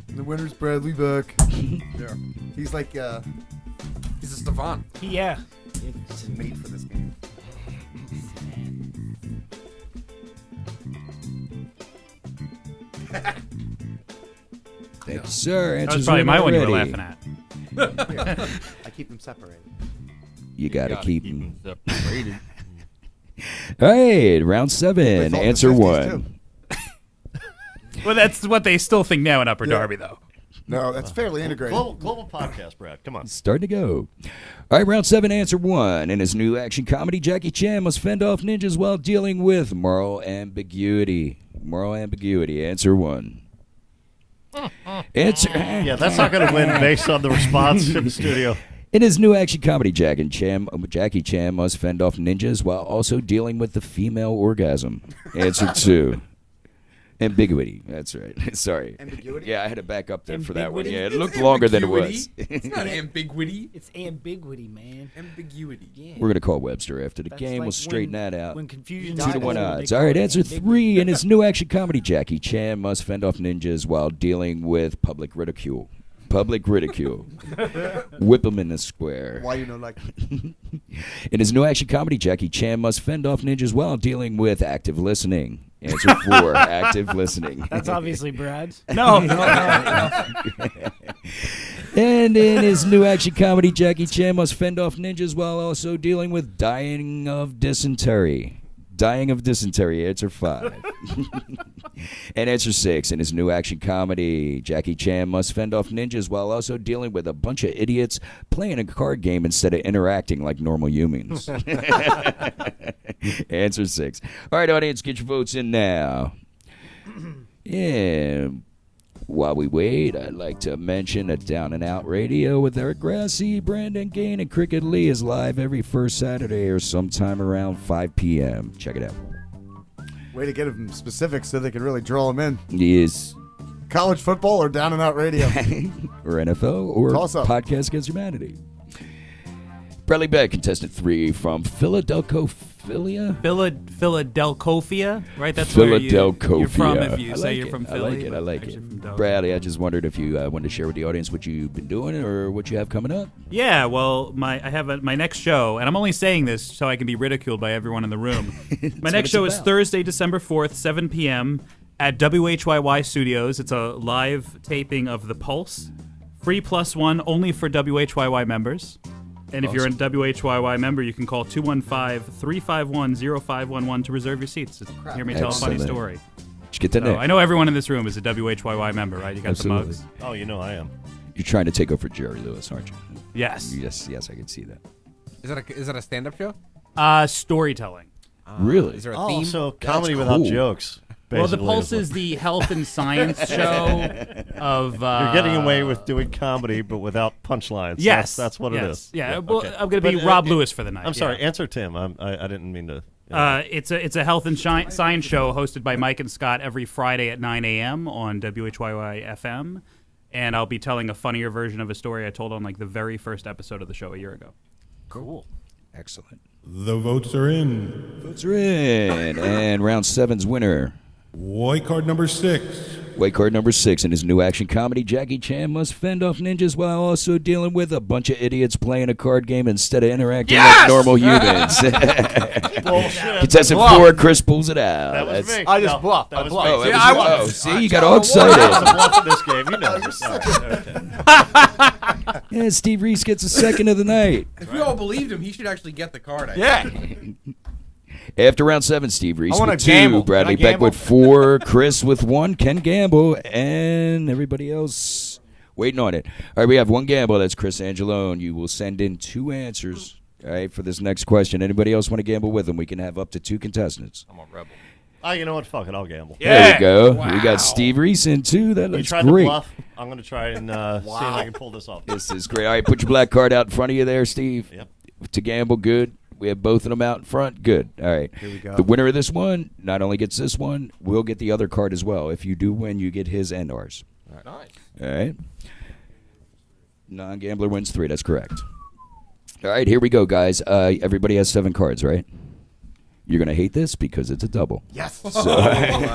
Speaker 6: The winner's Bradley Beck.
Speaker 7: Yeah.
Speaker 6: He's like,
Speaker 7: He's a Stefan.
Speaker 5: Yeah.
Speaker 6: he's made for this game.
Speaker 3: Thank you, sir.
Speaker 9: That was
Speaker 3: Answers
Speaker 9: probably
Speaker 3: in
Speaker 9: my one you were
Speaker 3: already.
Speaker 9: laughing at.
Speaker 6: I keep them separated.
Speaker 3: You gotta keep them.
Speaker 8: separated.
Speaker 3: All right, round
Speaker 6: They
Speaker 3: 7.
Speaker 6: thought in the
Speaker 3: Answer
Speaker 6: 50s
Speaker 3: 1.
Speaker 6: too.
Speaker 9: Well, that's what they still think now in Upper Darby, though.
Speaker 6: No, that's fairly integrated.
Speaker 4: Global podcast, Brad. Come on.
Speaker 3: Starting to go. All right, round 7, answer 1. In his new action comedy, Jackie Chan must fend off ninjas while dealing with moral ambiguity. Moral ambiguity. Answer 1. Answer.
Speaker 4: Yeah, that's not going to win based on the response in the studio.
Speaker 3: In his new action comedy, Jackie Chan must fend off ninjas while also dealing with the female orgasm. Answer 2. Ambiguity. That's right. Sorry.
Speaker 6: Ambiguity?
Speaker 3: Yeah, I had to back up there for that one.
Speaker 5: Ambiguity?
Speaker 3: Yeah, it looked longer than it was.
Speaker 7: It's not ambiguity.
Speaker 5: It's ambiguity, man.
Speaker 7: Ambiguity.
Speaker 5: Yeah.
Speaker 3: We're going to call Webster after the
Speaker 5: That's
Speaker 3: game.
Speaker 5: like
Speaker 3: We'll straighten
Speaker 5: when-
Speaker 3: that out.
Speaker 5: When confusion
Speaker 3: 2 to 1 odds. All right, answer 3. In his new action comedy, Jackie Chan must fend off ninjas while dealing with public ridicule. Public ridicule. Whip him in the square.
Speaker 6: Why you know like?
Speaker 3: In his new action comedy, Jackie Chan must fend off ninjas while dealing with active listening. Answer 4. Active listening.
Speaker 5: That's obviously Brad's.
Speaker 9: No.
Speaker 3: And in his new action comedy, Jackie Chan must fend off ninjas while also dealing with dying of dysentery. Dying of dysentery. Answer 5. And answer 6. In his new action comedy, Jackie Chan must fend off ninjas while also dealing with a bunch of idiots playing a card game instead of interacting like normal humans. Answer 6. All right, audience, get your votes in now. And while we wait, I'd like to mention that Down and Out Radio with Eric Grassi, Brandon Gain, and Cricket Lee is live every first Saturday or sometime around 5 p.m. Check it out.
Speaker 6: Way to get them specifics so they can really draw them in.
Speaker 3: Yes.
Speaker 6: College football or Down and Out Radio?
Speaker 3: Or NFL or
Speaker 6: Toss up.
Speaker 3: Podcast Against Humanity. Bradley Beck, contestant 3 from Philadelphia.
Speaker 9: Philadelphia, right? That's where you're from if you
Speaker 3: I
Speaker 9: say
Speaker 3: like
Speaker 9: you're
Speaker 3: it.
Speaker 9: from
Speaker 3: I
Speaker 9: Philly.
Speaker 3: like it. I
Speaker 9: but
Speaker 3: like
Speaker 9: actually
Speaker 3: it.
Speaker 9: from Delco.
Speaker 3: Bradley, I just wondered if you wanted to share with the audience what you've been doing or what you have coming up.
Speaker 9: Yeah, well, I have my next show, and I'm only saying this so I can be ridiculed by everyone in the room. My next show is Thursday, December 4th, 7 p.m. at WHYY Studios. It's a live taping of The Pulse. Free +1, only for WHYY members. And if you're a WHYY member, you can call 215-351-0511 to reserve your seats. To hear me tell a funny
Speaker 3: Excellent.
Speaker 9: story.
Speaker 3: Did you get that?
Speaker 9: So,
Speaker 3: Nick?
Speaker 9: I know everyone in this room is a WHYY member, right? You got
Speaker 3: Absolutely.
Speaker 9: the mugs.
Speaker 4: Oh, you know I am.
Speaker 3: You're trying to take over Jerry Lewis, aren't you?
Speaker 9: Yes.
Speaker 3: Yes, I can see that.
Speaker 7: Is that a stand-up show?
Speaker 9: Storytelling.
Speaker 3: Really?
Speaker 7: Is there a
Speaker 4: Oh,
Speaker 7: theme?
Speaker 4: so comedy
Speaker 3: That's
Speaker 4: without
Speaker 3: cool.
Speaker 4: jokes.
Speaker 9: Well, The
Speaker 4: basically,
Speaker 9: Pulse
Speaker 4: what-
Speaker 9: is the health and science show of.
Speaker 4: You're getting away with doing comedy, but without punchlines.
Speaker 9: Yes,
Speaker 4: that's what it is.
Speaker 9: Yeah, well,
Speaker 4: okay.
Speaker 9: I'm going to be
Speaker 4: But,
Speaker 9: Rob Lewis for the night.
Speaker 4: I'm sorry.
Speaker 9: yeah.
Speaker 4: Answer Tim. I didn't mean to.
Speaker 9: It's a health and science show hosted by Mike and Scott every Friday at 9 a.m. on WHYY FM, and I'll be telling a funnier version of a story I told on like the very first episode of the show a year ago.
Speaker 4: Cool.
Speaker 3: Excellent.
Speaker 1: The votes are in.
Speaker 3: Votes are in. And round 7's winner.
Speaker 1: White card number 6.
Speaker 3: White card number 6. In his new action comedy, Jackie Chan must fend off ninjas while also dealing with a bunch of idiots playing a card game instead of interacting like normal humans.
Speaker 4: Bullshit.
Speaker 3: Contestant 4, Chris pulls it out.
Speaker 4: That was
Speaker 3: That's-
Speaker 4: me.
Speaker 6: I just
Speaker 4: No,
Speaker 6: bluffed.
Speaker 4: That
Speaker 6: I
Speaker 4: was
Speaker 6: bluffed.
Speaker 4: me.
Speaker 3: Oh,
Speaker 6: See,
Speaker 3: that
Speaker 6: I
Speaker 3: was-
Speaker 6: won.
Speaker 3: oh, see, you got all
Speaker 4: I was a
Speaker 3: excited.
Speaker 4: bluff in this game. You know.
Speaker 3: Yeah, Steve Rees gets a second of the night.
Speaker 7: If we all believed him, he should actually get the card. I
Speaker 6: Yeah.
Speaker 7: think.
Speaker 3: After round 7, Steve Rees
Speaker 10: I wanna
Speaker 3: with 2,
Speaker 10: gamble.
Speaker 3: Bradley
Speaker 10: Can I
Speaker 3: Beck with 4, Chris with 1, Ken gamble, and everybody else waiting on it. All right, we have one gamble. That's Chris Angelone. You will send in 2 answers, all right, for this next question. Anybody else want to gamble with them? We can have up to 2 contestants.
Speaker 10: I'm a rebel.
Speaker 4: Oh, you know what? Fuck it. I'll gamble.
Speaker 3: There we go. We got Steve Rees in, too. That
Speaker 4: You
Speaker 3: looks
Speaker 4: tried
Speaker 3: great.
Speaker 4: to bluff. I'm going to try and see if I can pull this off.
Speaker 3: This is great. All right, put your black card out in front of you there, Steve.
Speaker 4: Yep.
Speaker 3: To gamble, good. We have both of them out in front. Good. All right.
Speaker 6: Here we go.
Speaker 3: The winner of this one not only gets this one, we'll get the other card as well. If you do win, you get his and ours.
Speaker 10: Nice.
Speaker 3: All right. Non-gambler wins 3. That's correct. All right, here we go, guys. Everybody has 7 cards, right? You're going to hate this because it's a double.
Speaker 6: Yes.
Speaker 3: So,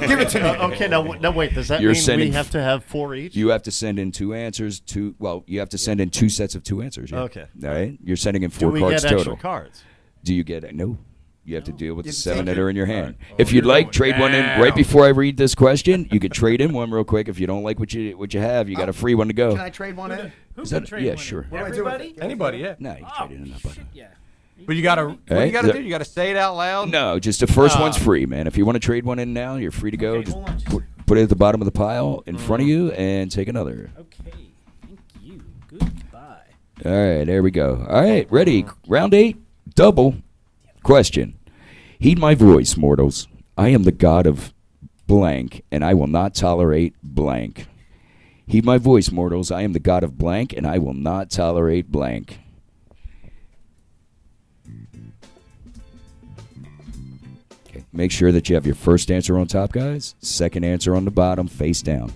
Speaker 6: Give it to me.
Speaker 4: Okay, now wait. Does that
Speaker 3: You're
Speaker 4: mean
Speaker 3: sending
Speaker 4: we have to have 4 each?
Speaker 3: you have to send in 2 answers. You have to send in 2 sets of 2 answers. Yeah.
Speaker 4: Okay.
Speaker 3: All right. You're sending in
Speaker 4: Do
Speaker 3: 4
Speaker 4: we
Speaker 3: cards
Speaker 4: get
Speaker 3: total.
Speaker 4: extra cards?
Speaker 3: Do you get it? No. You have to deal with
Speaker 6: You
Speaker 3: the
Speaker 6: have to
Speaker 3: 7
Speaker 6: take
Speaker 3: that
Speaker 6: it.
Speaker 3: are in your hand. If you'd like, trade one in right before I read this question. You could trade in one real quick. If you don't like what you have, you got a free one to go.
Speaker 6: Can I trade one in?
Speaker 5: Who
Speaker 3: Is
Speaker 5: can
Speaker 3: that-
Speaker 5: trade
Speaker 3: yeah,
Speaker 5: one?
Speaker 3: sure.
Speaker 6: What do I do with
Speaker 5: Everybody?
Speaker 6: it?
Speaker 10: Anybody, yeah.
Speaker 3: No, you trade it in that button.
Speaker 5: Yeah.
Speaker 10: But you gotta. What do
Speaker 3: Hey,
Speaker 10: you gotta
Speaker 3: the-
Speaker 10: do? You gotta say it out loud.
Speaker 3: No, just the first one's free, man. If you want to trade one in now, you're free to go.
Speaker 5: Okay,
Speaker 3: Just
Speaker 5: hold on.
Speaker 3: put it at the bottom of the pile in front of you and take another.
Speaker 5: Okay. Thank you. Goodbye.
Speaker 3: All right, there we go. All right, ready. Round 8, double. Question. Heed my voice, mortals. I am the god of blank, and I will not tolerate blank. Heed my voice, mortals. I am the god of blank, and I will not tolerate blank. Okay, make sure that you have your first answer on top, guys. Second answer on the bottom, face down.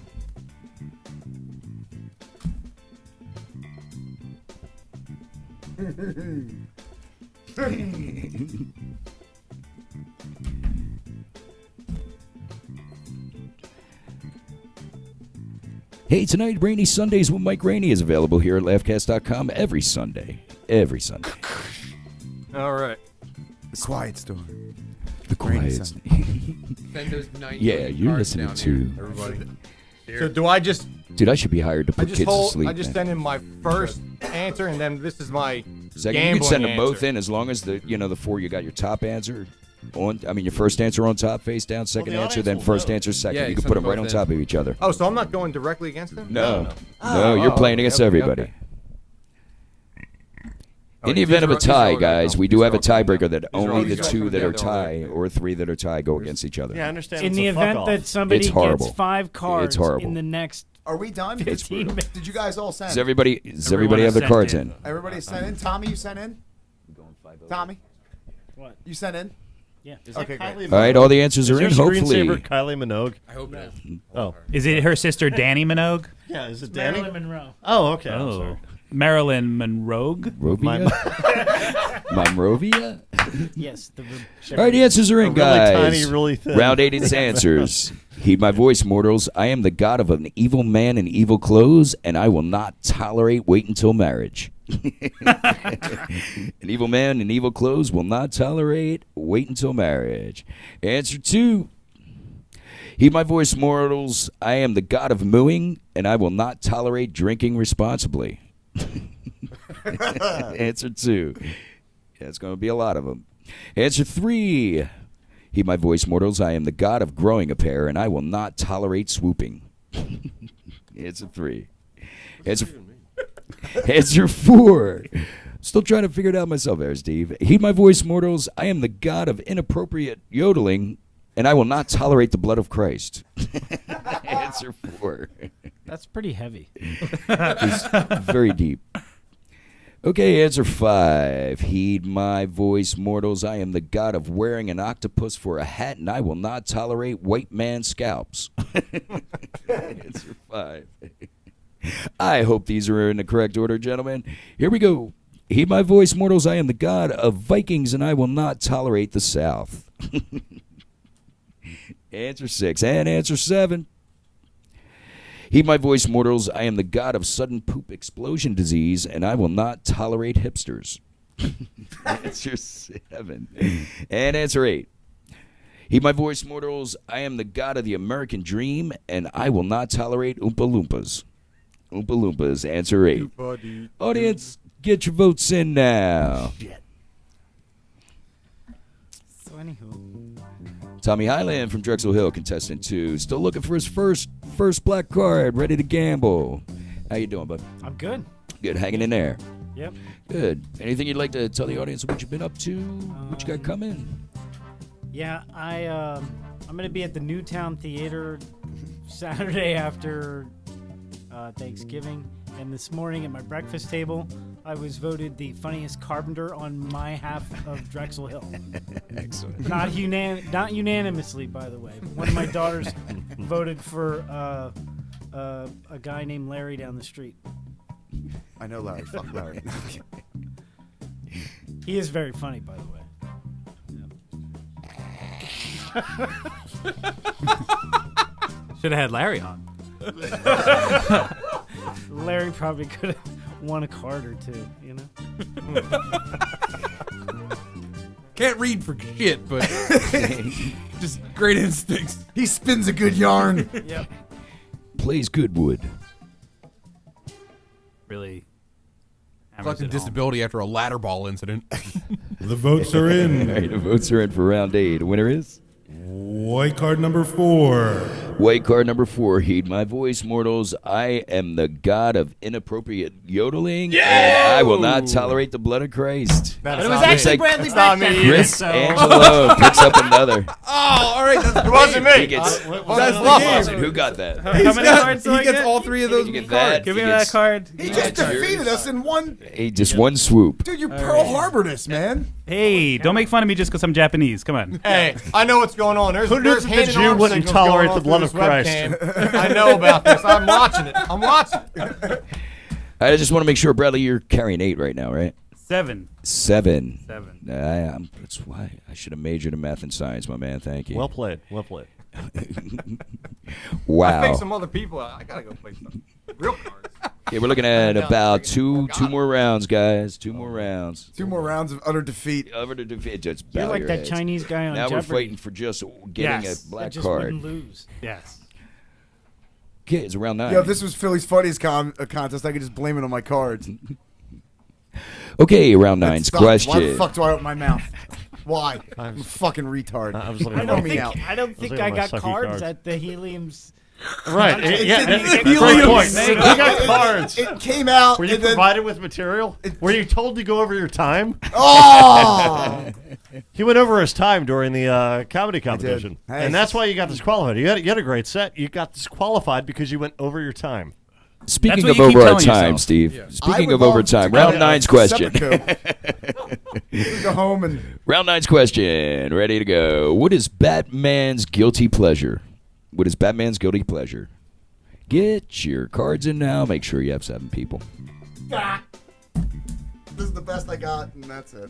Speaker 3: Hey, tonight, Rainy Sundays with Mike Rainey is available here at laughcast.com every Sunday. Every Sunday.
Speaker 10: All right.
Speaker 6: The Quiet Storm.
Speaker 3: The
Speaker 6: Rainy
Speaker 3: quiet.
Speaker 7: Send those 9
Speaker 3: Yeah, you're
Speaker 7: cards
Speaker 3: listening
Speaker 7: down
Speaker 3: to-
Speaker 7: here, everybody.
Speaker 10: So do I just?
Speaker 3: Dude, I should be hired to
Speaker 10: I
Speaker 3: put
Speaker 10: just
Speaker 3: kids
Speaker 10: hold.
Speaker 3: to sleep.
Speaker 10: I just
Speaker 3: man.
Speaker 10: send in my first answer, and then this is my
Speaker 3: Second, you
Speaker 10: gambling
Speaker 3: can send them both
Speaker 10: answer.
Speaker 3: in as long as the 4 you got your top answer on. I mean, your first answer on top, face down. Second
Speaker 4: the
Speaker 3: answer,
Speaker 4: audience
Speaker 3: then
Speaker 4: will
Speaker 3: first
Speaker 4: know.
Speaker 3: answer second.
Speaker 7: Yeah,
Speaker 3: you
Speaker 7: you
Speaker 3: can
Speaker 7: send
Speaker 3: put
Speaker 7: them
Speaker 3: them right
Speaker 7: both
Speaker 3: on
Speaker 7: in.
Speaker 3: top of each other.
Speaker 10: Oh, so I'm not going directly against them?
Speaker 3: No, you're playing against
Speaker 10: okay,
Speaker 3: everybody.
Speaker 10: okay.
Speaker 3: In the
Speaker 10: Alright,
Speaker 3: event of a
Speaker 10: these are all
Speaker 3: tie,
Speaker 10: good.
Speaker 3: guys, we
Speaker 10: These
Speaker 3: do
Speaker 10: are
Speaker 3: have a
Speaker 10: all coming
Speaker 3: tiebreaker
Speaker 10: down.
Speaker 3: that
Speaker 10: These are all-
Speaker 3: only the
Speaker 10: these are all
Speaker 3: 2
Speaker 10: coming
Speaker 3: that
Speaker 10: down.
Speaker 3: are
Speaker 10: They're all
Speaker 3: tie
Speaker 10: good.
Speaker 3: or 3 that are tie go against each other.
Speaker 4: Yeah, I understand.
Speaker 5: In
Speaker 4: it's
Speaker 5: the
Speaker 4: a fuck
Speaker 5: event
Speaker 4: off.
Speaker 5: that somebody
Speaker 3: It's horrible.
Speaker 5: gets 5 cards
Speaker 3: horrible.
Speaker 5: in the next
Speaker 6: Are we done?
Speaker 5: 15 minutes.
Speaker 6: Did you guys all send?
Speaker 3: Does everybody
Speaker 9: Everyone
Speaker 3: have
Speaker 9: has
Speaker 3: their
Speaker 9: sent
Speaker 3: cards
Speaker 9: in.
Speaker 3: in?
Speaker 6: Everybody sent in? Tommy, you sent in? Tommy?
Speaker 5: What?
Speaker 6: You sent in?
Speaker 5: Yeah.
Speaker 6: Okay, great.
Speaker 3: All right, all the answers
Speaker 4: Is
Speaker 3: are
Speaker 4: your
Speaker 3: in. Hopefully,
Speaker 4: screensaver Kylie Minogue?
Speaker 7: I hope it is.
Speaker 4: Oh,
Speaker 9: Is it her sister Danny Minogue?
Speaker 4: yeah. Is it Danny?
Speaker 5: Marilyn Monroe.
Speaker 4: Oh, okay. I'm sorry.
Speaker 9: Oh, Marilyn Monroe.
Speaker 3: Rovia. Monrovia.
Speaker 5: Yes.
Speaker 3: All right, the answers are in,
Speaker 4: Really
Speaker 3: guys.
Speaker 4: tiny, really thin.
Speaker 3: Round 8 is answers. Heed my voice, mortals. I am the god of an evil man in evil clothes, and I will not tolerate wait until marriage. An evil man in evil clothes will not tolerate wait until marriage. Answer 2. Heed my voice, mortals. I am the god of mooing, and I will not tolerate drinking responsibly. Answer 2. Yeah, it's going to be a lot of them. Answer 3. Heed my voice, mortals. I am the god of growing a pair, and I will not tolerate swooping. Answer 3. Answer 4. Still trying to figure it out myself there, Steve. Heed my voice, mortals. I am the god of inappropriate yodeling, and I will not tolerate the blood of Christ. Answer 4.
Speaker 5: That's pretty heavy.
Speaker 3: It's very deep. Okay, answer 5. Heed my voice, mortals. I am the god of wearing an octopus for a hat, and I will not tolerate white man scalps. Answer 5. I hope these are in the correct order, gentlemen. Here we go. Heed my voice, mortals. I am the god of Vikings, and I will not tolerate the South. Answer 6. And answer 7. Heed my voice, mortals. I am the god of sudden poop explosion disease, and I will not tolerate hipsters. Answer 7. And answer 8. Heed my voice, mortals. I am the god of the American dream, and I will not tolerate Oompa Loompas. Oompa Loompas. Answer 8. Audience, get your votes in now.
Speaker 5: So I Anywho.
Speaker 3: Tommy Highland from Drexel Hill, contestant 2. Still looking for his first black card, ready to gamble. How you doing, bud?
Speaker 5: I'm good.
Speaker 3: Good, hanging in there.
Speaker 5: Yep.
Speaker 3: Good. Anything you'd like to tell the audience what you've been up to? What you got coming?
Speaker 5: Yeah, I'm gonna be at the Newtown Theater Saturday after Thanksgiving, and this morning at my breakfast table, I was voted the funniest carpenter on my half of Drexel Hill.
Speaker 3: Excellent.
Speaker 5: Not unanimously, by the way. One of my daughters voted for a guy named Larry down the street.
Speaker 6: I know Larry. Fuck Larry.
Speaker 5: He is very funny, by the way.
Speaker 9: Should have had Larry on.
Speaker 5: Larry probably could have won a card or two, you know?
Speaker 7: Can't read for shit, but just great instincts.
Speaker 6: He spins a good yarn.
Speaker 5: Yep.
Speaker 3: Plays Goodwood.
Speaker 9: Really.
Speaker 7: Collecting disability after a ladder ball incident.
Speaker 1: The votes are in.
Speaker 3: All right, the votes are in for round 8. The winner is?
Speaker 1: White card number 4.
Speaker 3: White card number 4. Heed my voice, mortals. I am the god of inappropriate yodeling, and I will not tolerate the blood of Christ.
Speaker 10: But
Speaker 3: it was actually
Speaker 10: Bradley Beck.
Speaker 3: Chris Angelone picks up another.
Speaker 7: Oh, all right. That's
Speaker 10: It wasn't
Speaker 3: He
Speaker 10: me.
Speaker 3: gets,
Speaker 7: That's
Speaker 3: awesome. Who got that?
Speaker 9: How many cards do
Speaker 7: he
Speaker 9: I
Speaker 7: gets
Speaker 9: get?
Speaker 7: all 3 of those
Speaker 3: You get
Speaker 7: cards.
Speaker 3: that.
Speaker 9: Give me
Speaker 3: He
Speaker 9: that
Speaker 3: gets-
Speaker 9: card.
Speaker 6: He just defeated us in one.
Speaker 3: Hey, just one swoop.
Speaker 6: Dude, you Pearl Harbored us, man.
Speaker 9: Hey, don't make fun of me just because I'm Japanese. Come on.
Speaker 10: Hey, I know what's going on. There's hand and
Speaker 4: Jew
Speaker 10: arm
Speaker 4: wouldn't
Speaker 10: signals
Speaker 4: tolerate
Speaker 10: going on
Speaker 4: the blood
Speaker 10: through
Speaker 4: of
Speaker 10: this
Speaker 4: Christ.
Speaker 10: webcam. I know about this. I'm watching it. I'm watching it.
Speaker 3: I just want to make sure, Bradley, you're carrying 8 right now, right?
Speaker 9: 7.
Speaker 3: 7.
Speaker 9: 7.
Speaker 3: That's why I should have majored in math and science, my man. Thank you.
Speaker 4: Well played. Well played.
Speaker 3: Wow.
Speaker 10: I faked some other people. I gotta go play some real cards.
Speaker 3: Okay, we're looking at
Speaker 10: Yeah,
Speaker 3: about
Speaker 10: freaking
Speaker 3: two more rounds, guys. 2 more rounds.
Speaker 6: 2 more rounds of utter defeat.
Speaker 3: Over to defeat. Just
Speaker 5: You're
Speaker 3: bow
Speaker 5: like
Speaker 3: your
Speaker 5: that
Speaker 3: heads.
Speaker 5: Chinese guy on
Speaker 3: Now we're
Speaker 5: Jeopardy
Speaker 3: fighting for just getting
Speaker 9: Yes.
Speaker 3: a
Speaker 5: that
Speaker 3: black
Speaker 5: just
Speaker 3: card.
Speaker 5: wouldn't lose.
Speaker 9: Yes.
Speaker 3: Okay, it's around 9.
Speaker 6: Yo, if this was Philly's funniest contest, I could just blame it on my cards.
Speaker 3: Okay, round 9's
Speaker 6: Stop. Why the
Speaker 3: question.
Speaker 6: fuck do I open my mouth? Why? I'm a fucking retard.
Speaker 4: I was looking
Speaker 5: I
Speaker 4: at
Speaker 5: don't
Speaker 6: me
Speaker 5: think
Speaker 6: out.
Speaker 5: I don't think
Speaker 4: looking
Speaker 5: I
Speaker 4: at my
Speaker 5: got
Speaker 4: sucky
Speaker 5: cards
Speaker 4: cards.
Speaker 5: at the Helium's.
Speaker 4: Right. Yeah.
Speaker 5: It's
Speaker 4: Great point. You got cards.
Speaker 6: It came out.
Speaker 4: Were you
Speaker 6: and then,
Speaker 4: provided with material? Were you told to go over your time?
Speaker 6: oh!
Speaker 4: He went over his time during the comedy competition,
Speaker 6: Hey.
Speaker 4: and that's why you got disqualified. You had a great set. You got disqualified because you went over your time.
Speaker 3: Speaking
Speaker 9: That's
Speaker 3: of
Speaker 9: what you keep
Speaker 3: over our
Speaker 9: telling
Speaker 3: time,
Speaker 9: yourself.
Speaker 3: Steve.
Speaker 6: I
Speaker 3: Speaking
Speaker 6: would
Speaker 3: of
Speaker 6: love
Speaker 3: overtime,
Speaker 6: to go
Speaker 3: round
Speaker 6: to
Speaker 3: 9's question.
Speaker 6: seppuku. Go home and
Speaker 3: Round 9's question. Ready to go. What is Batman's guilty pleasure? What is Batman's guilty pleasure? Get your cards in now. Make sure you have 7 people.
Speaker 6: this is the best I got, and that's it.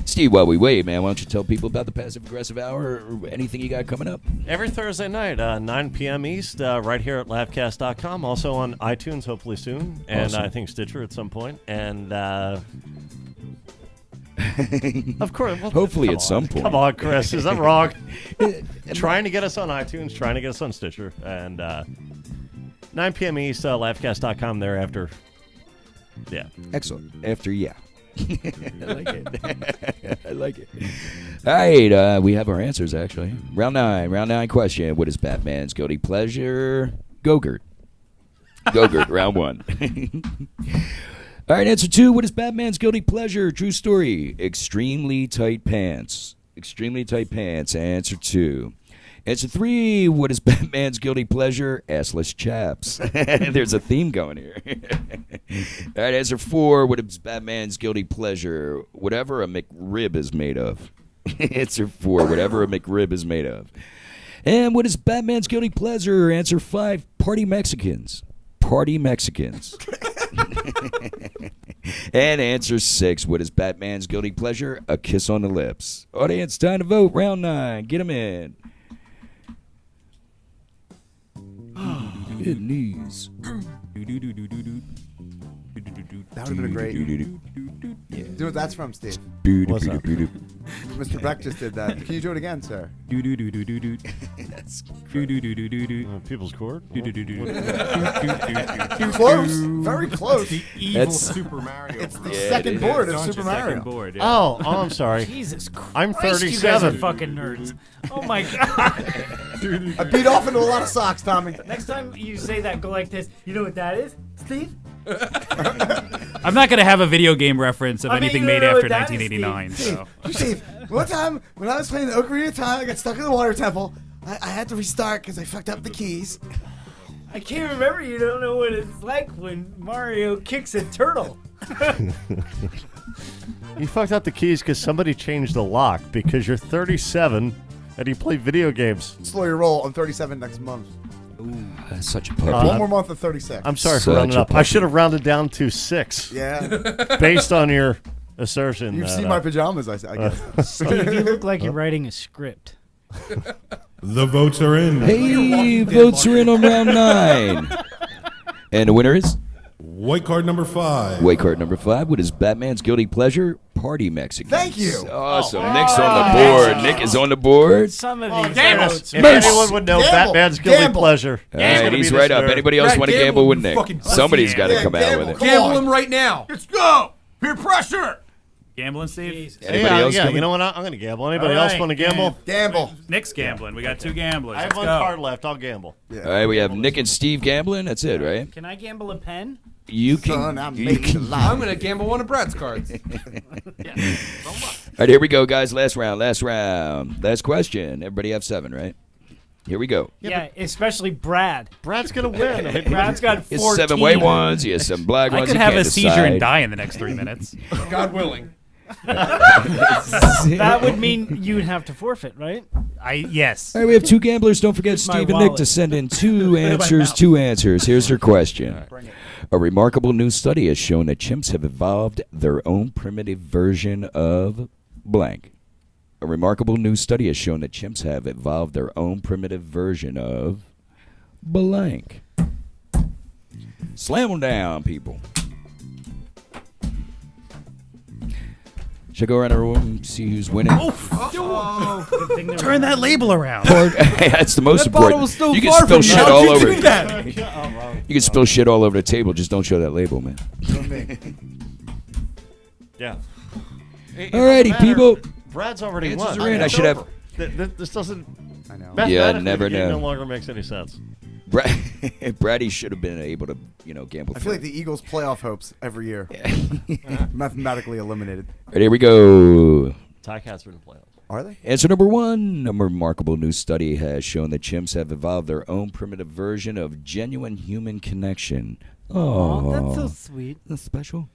Speaker 3: Steve, while we wait, man, why don't you tell people about the Passive Aggressive Hour or anything you got coming up?
Speaker 4: Every Thursday night, 9 p.m. East, right here at laughcast.com. Also on iTunes, hopefully soon. And
Speaker 3: Awesome.
Speaker 4: I think Stitcher at some point. And of course. Well,
Speaker 3: Hopefully
Speaker 4: come
Speaker 3: at some
Speaker 4: on.
Speaker 3: point.
Speaker 4: Come on, Chris. Is that wrong? Trying to get us on iTunes, trying to get us on Stitcher. And 9 p.m. East, laughcast.com thereafter. Yeah.
Speaker 3: Excellent. After, yeah. I like it. I like it. All right, we have our answers, actually. Round 9 question. What is Batman's guilty pleasure? Go-Gurt. Go-Gurt, round 1. All right, answer 2. What is Batman's guilty pleasure? True story. Extremely tight pants. Extremely tight pants. Answer 2. Answer 3. What is Batman's guilty pleasure? Assless chaps. There's a theme going here. All right, answer 4. What is Batman's guilty pleasure? Whatever a McRib is made of. Answer 4. Whatever a McRib is made of. And what is Batman's guilty pleasure? Answer 5. Party Mexicans. Party Mexicans. And answer 6. What is Batman's guilty pleasure? A kiss on the lips. Audience, time to vote. Round 9. Get them in. Good news.
Speaker 6: That would have been a great.
Speaker 3: Yeah.
Speaker 6: Do what that's from, Steve.
Speaker 4: What's up?
Speaker 6: Mr. Beck just did that. Can you do it again, sir?
Speaker 3: That's
Speaker 4: People's Court?
Speaker 6: Close. Very close.
Speaker 7: Evil
Speaker 3: That's-
Speaker 7: Super Mario.
Speaker 6: It's the
Speaker 3: Yeah,
Speaker 6: second
Speaker 3: it
Speaker 6: board
Speaker 3: is.
Speaker 6: of Super Mario.
Speaker 9: Second board. Yeah.
Speaker 4: Oh, I'm sorry.
Speaker 5: Jesus Christ.
Speaker 4: I'm
Speaker 5: You guys are
Speaker 4: 37.
Speaker 5: fucking nerds. Oh my god.
Speaker 6: I beat off into a lot of socks, Tommy.
Speaker 5: Next time you say that, go like this. You know what that is, Steve?
Speaker 9: I'm not gonna have a video game reference of
Speaker 5: I mean,
Speaker 9: anything
Speaker 5: you
Speaker 9: made
Speaker 5: know
Speaker 9: after
Speaker 5: what that is,
Speaker 9: 1989.
Speaker 5: Steve.
Speaker 9: So
Speaker 6: Steve, one time when I was playing the Ocarina of Time, I got stuck in the water temple. I had to restart because I fucked up the keys.
Speaker 5: I can't remember. You don't know what it's like when Mario kicks a turtle.
Speaker 4: You fucked up the keys because somebody changed the lock because you're 37 and you play video games.
Speaker 6: Slow your roll. I'm 37 next month.
Speaker 3: That's such a puppy.
Speaker 6: One more month of 36.
Speaker 4: I'm sorry for
Speaker 3: Such
Speaker 4: rounding
Speaker 3: a
Speaker 4: up. I
Speaker 3: puppy.
Speaker 4: should have rounded down to 6
Speaker 6: Yeah.
Speaker 4: based on your assertion.
Speaker 6: You've
Speaker 4: that,
Speaker 6: seen my pajamas, I guess.
Speaker 5: Steve, you look like you're writing a script.
Speaker 1: The votes are in.
Speaker 3: Hey, votes are in on round 9. And the winner is
Speaker 1: White card number 5.
Speaker 3: white card number 5. What is Batman's guilty pleasure? Party Mexicans.
Speaker 6: Thank you.
Speaker 3: Awesome. Nick's on the board. Nick is on the board.
Speaker 5: Some of these
Speaker 7: gamble.
Speaker 5: votes.
Speaker 4: If
Speaker 3: Merce.
Speaker 4: anyone would know
Speaker 6: Gamble.
Speaker 4: Batman's guilty
Speaker 6: Gamble.
Speaker 4: pleasure,
Speaker 3: All right,
Speaker 4: gonna
Speaker 3: he's
Speaker 4: be
Speaker 3: right
Speaker 4: this
Speaker 3: up.
Speaker 4: nerd.
Speaker 3: Anybody else
Speaker 7: Right,
Speaker 3: want to
Speaker 7: gamble,
Speaker 3: gamble with
Speaker 7: you
Speaker 3: Nick?
Speaker 7: fucking pussy.
Speaker 3: Somebody's got to
Speaker 6: Yeah,
Speaker 3: come out
Speaker 6: gamble.
Speaker 3: with it.
Speaker 6: Come
Speaker 7: Gamble
Speaker 6: on.
Speaker 7: him right now. Let's go. Peer pressure.
Speaker 9: Gambling, Steve.
Speaker 3: Anybody
Speaker 4: Yeah,
Speaker 3: else?
Speaker 4: yeah.
Speaker 3: coming?
Speaker 4: You know what? I'm going to gamble. Anybody
Speaker 5: All
Speaker 4: else
Speaker 5: right,
Speaker 4: want to gamble?
Speaker 6: Gamble.
Speaker 9: Nick's gambling. We got 2 gamblers.
Speaker 4: I have
Speaker 9: Let's
Speaker 4: one
Speaker 9: go.
Speaker 4: card left. I'll gamble.
Speaker 3: All right, we have Nick and Steve gambling. That's it, right?
Speaker 5: Can I gamble a pen?
Speaker 3: You can.
Speaker 6: Son, I'm
Speaker 3: you
Speaker 6: making
Speaker 3: can-
Speaker 6: a lot.
Speaker 7: I'm gonna gamble one of Brad's cards.
Speaker 3: All right, here we go, guys. Last round. Last question. Everybody have 7, right? Here we go.
Speaker 5: Yeah, especially Brad.
Speaker 4: Brad's going to win. Hey,
Speaker 5: Brad's got 14.
Speaker 3: It's 7 white ones. He has 7 black
Speaker 9: I
Speaker 3: ones.
Speaker 9: could
Speaker 3: He
Speaker 9: have a
Speaker 3: can't
Speaker 9: seizure
Speaker 3: decide.
Speaker 9: and die in the next 3 minutes.
Speaker 7: God willing.
Speaker 5: That would mean you'd have to forfeit, right?
Speaker 9: Yes.
Speaker 3: All right, we have 2 gamblers. Don't forget
Speaker 5: Here's my
Speaker 3: Steve and Nick
Speaker 5: wallet.
Speaker 3: to send in 2 answers. 2 answers. Here's your question. A remarkable new study has shown that chimps have evolved their own primitive version of blank. A remarkable new study has shown that chimps have evolved their own primitive version of blank. Slam them down, people. Should I go around the room, see who's winning?
Speaker 9: Turn that label around.
Speaker 3: That's the most
Speaker 7: That bottle
Speaker 3: important.
Speaker 7: was so
Speaker 3: You can
Speaker 7: far
Speaker 3: spill
Speaker 7: from
Speaker 3: shit
Speaker 7: you.
Speaker 3: all
Speaker 7: How'd you
Speaker 3: over.
Speaker 7: do that?
Speaker 3: You can spill shit all over the table. Just don't show that label, man.
Speaker 4: Yeah.
Speaker 3: Alrighty, people.
Speaker 4: Brad's already
Speaker 3: Answers
Speaker 4: won.
Speaker 3: are in. I
Speaker 4: It's
Speaker 3: should have-
Speaker 4: over. This doesn't.
Speaker 6: I know.
Speaker 4: Mathematically,
Speaker 3: never
Speaker 4: the game
Speaker 3: know.
Speaker 4: no longer makes any sense.
Speaker 3: Brady should have been able to, gamble.
Speaker 6: I feel like the Eagles' playoff hopes every year mathematically eliminated.
Speaker 3: All right, here we go.
Speaker 4: Tie Cats are in the playoffs.
Speaker 6: Are they?
Speaker 3: Answer number 1. A remarkable new study has shown that chimps have evolved their own primitive version of genuine human connection.
Speaker 5: Oh, that's so sweet.
Speaker 3: That's special.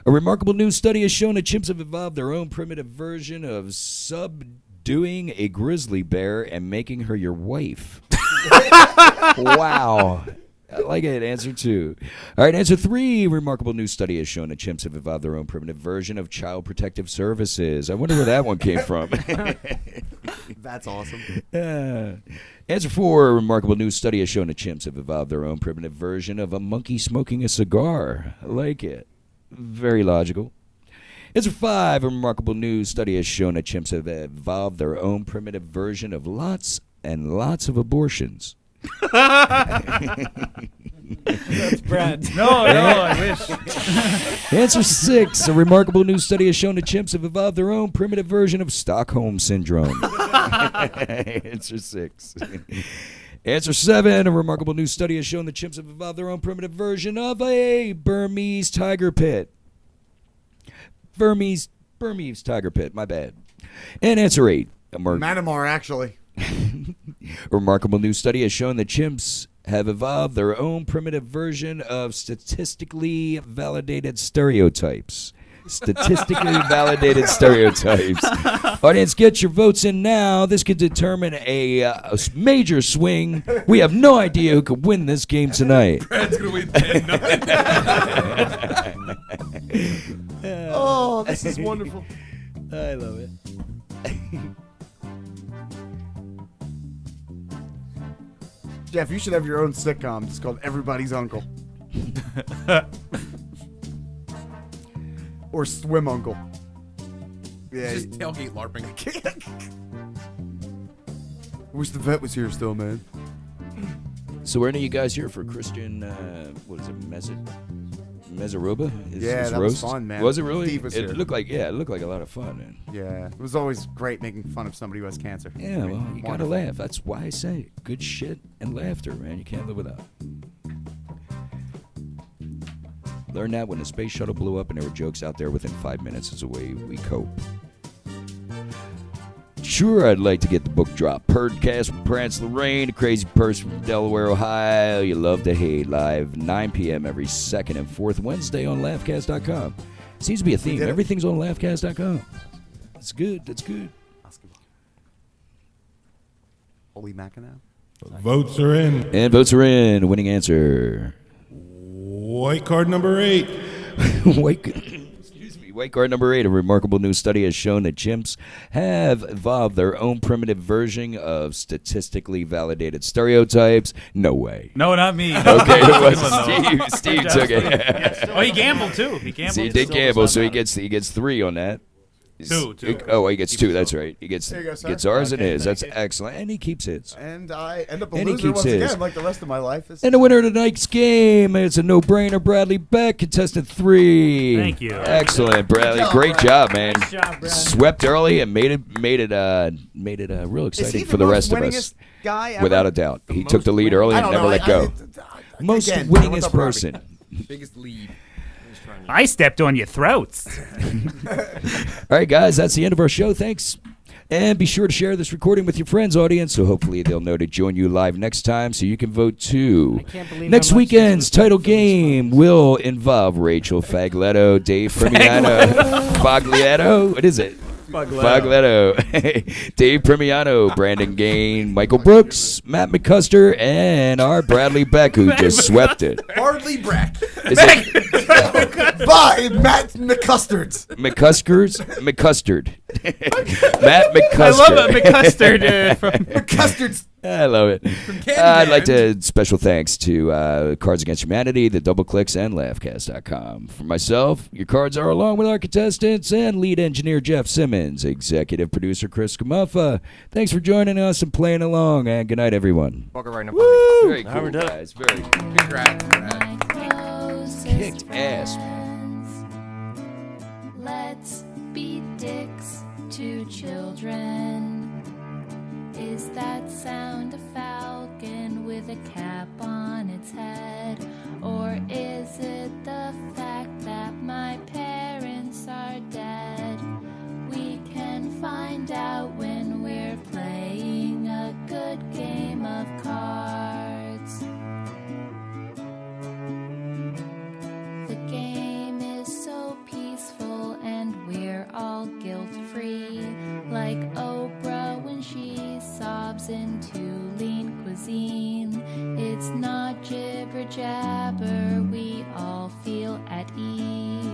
Speaker 3: A remarkable new study has shown that chimps have evolved their own primitive version of subduing a grizzly bear and making her your wife. Wow. I like it. Answer 2. All right, answer 3. Remarkable new study has shown that chimps have evolved their own primitive version of child protective services. I wonder where that one came from.
Speaker 6: That's awesome.
Speaker 3: Answer 4. A remarkable new study has shown that chimps have evolved their own primitive version of a monkey smoking a cigar. I like it. Very logical. Answer 5. A remarkable new study has shown that chimps have evolved their own primitive version of lots and lots of abortions.
Speaker 5: That's Brad.
Speaker 9: No, I wish.
Speaker 3: Answer 6. A remarkable new study has shown that chimps have evolved their own primitive version of Stockholm Syndrome. Answer 6. Answer 7. A remarkable new study has shown that chimps have evolved their own primitive version of a Burmese tiger pit. Burmese tiger pit, my bad. And answer 8.
Speaker 6: Manamar, actually.
Speaker 3: A remarkable new study has shown that chimps have evolved their own primitive version of statistically validated stereotypes. Statistically validated stereotypes. Audience, get your votes in now. This could determine a major swing. We have no idea who could win this game tonight.
Speaker 8: Brad's gonna win 10-0.
Speaker 6: Oh, this is wonderful.
Speaker 3: I love it.
Speaker 6: Jeff, you should have your own sitcom. It's called Everybody's Uncle. or swim uncle. Yeah.
Speaker 7: Just tailgate LARPing.
Speaker 6: I wish the vet was here still, man.
Speaker 3: So were any of you guys here for Christian, what is it, Mezaroba?
Speaker 6: Yeah, that was fun, man.
Speaker 3: Was it really?
Speaker 6: Steve was here.
Speaker 3: It looked like a lot of fun, man.
Speaker 6: Yeah, it was always great making fun of somebody who has cancer.
Speaker 3: Yeah,
Speaker 6: I mean,
Speaker 3: well, you gotta
Speaker 6: wonderful.
Speaker 3: laugh. That's why I say good shit and laughter, man. You can't live without. Learned that when the space shuttle blew up and there were jokes out there within 5 minutes is the way we cope. Sure, I'd like to get the book drop. Perdcast with Prance Lorraine, a crazy person from Delaware, Ohio. You love to hate. Live 9 p.m. every second and fourth Wednesday on laughcast.com. Seems to be a theme. Everything's on laughcast.com. That's good. That's good.
Speaker 6: Holy Mackinac.
Speaker 1: Votes are in.
Speaker 3: And votes are in. Winning answer.
Speaker 1: White card number 8.
Speaker 3: White card number 8. A remarkable new study has shown that chimps have evolved their own primitive version of statistically validated stereotypes. No way.
Speaker 9: No, not me.
Speaker 3: Okay, it was Steve took it.
Speaker 9: Oh, he gambled too. He gambled.
Speaker 3: See, he did gamble, so he gets 3 on that.
Speaker 9: Two.
Speaker 3: Oh, he gets 2. That's right. He gets
Speaker 6: There you go, sir.
Speaker 3: gets ours and
Speaker 6: Okay,
Speaker 3: his.
Speaker 6: thank
Speaker 3: That's excellent, and he keeps his.
Speaker 6: And I end up a
Speaker 3: And he
Speaker 6: loser
Speaker 3: keeps
Speaker 6: once
Speaker 3: his.
Speaker 6: again, like the rest of my life.
Speaker 3: And the winner of tonight's game, it's a no-brainer. Bradley Beck, contestant 3.
Speaker 9: Thank you.
Speaker 3: Excellent, Bradley. Great job, man.
Speaker 5: Nice job, Brad.
Speaker 3: Swept early and made it real
Speaker 6: Is he
Speaker 3: exciting
Speaker 6: the
Speaker 3: for the
Speaker 6: most
Speaker 3: rest of us.
Speaker 6: winningest guy ever?
Speaker 3: Without a doubt, he took the lead early
Speaker 6: I
Speaker 3: and
Speaker 6: don't
Speaker 3: never
Speaker 6: know.
Speaker 3: let go. Most
Speaker 6: Again, what's
Speaker 3: winningest
Speaker 6: up, Robbie?
Speaker 3: person.
Speaker 7: Biggest lead.
Speaker 9: I stepped on your throats.
Speaker 3: All right, guys, that's the end of our show. Thanks. And be sure to share this recording with your friends, audience, so hopefully they'll know to join you live next time so you can vote too.
Speaker 5: I can't believe
Speaker 3: Next
Speaker 5: how much
Speaker 3: weekend's
Speaker 5: this was
Speaker 3: title
Speaker 5: for these
Speaker 3: game
Speaker 5: folks.
Speaker 3: will involve Rachel Fagletto, Dave Faglietto. What is it? Fagletto. Dave Premiano, Brandon Gain, Michael Brooks, Matt McCuster, and our Bradley Beck, who just swept it.
Speaker 6: Hardly Breck.
Speaker 3: Is it
Speaker 6: By Matt McCustards.
Speaker 3: McCustard. Matt McCuster.
Speaker 9: I love it, McCustard. From
Speaker 6: McCustards.
Speaker 3: I love it. I'd like to special thanks to Cards Against Humanity, the Double Clicks, and Laughcast.com. For myself, your cards are along with our contestants and lead engineer Jeff Simmons, executive producer Chris Camuffa. Thanks for joining us and playing along, and good night, everyone.
Speaker 10: Walk right up.
Speaker 3: Very cool,
Speaker 4: we're done.
Speaker 3: guys. Very
Speaker 7: Congrats, Brad.
Speaker 2: My closest
Speaker 3: kicked ass.
Speaker 2: friends. Let's be dicks to children. Is that sound a falcon with a cap on its head? Or is it the fact that my parents are dead? We can find out when we're playing a good game of cards. The game is so peaceful and we're all guilt-free, like Oprah when she sobs into lean cuisine. It's not jibber jabber, we all feel at ease.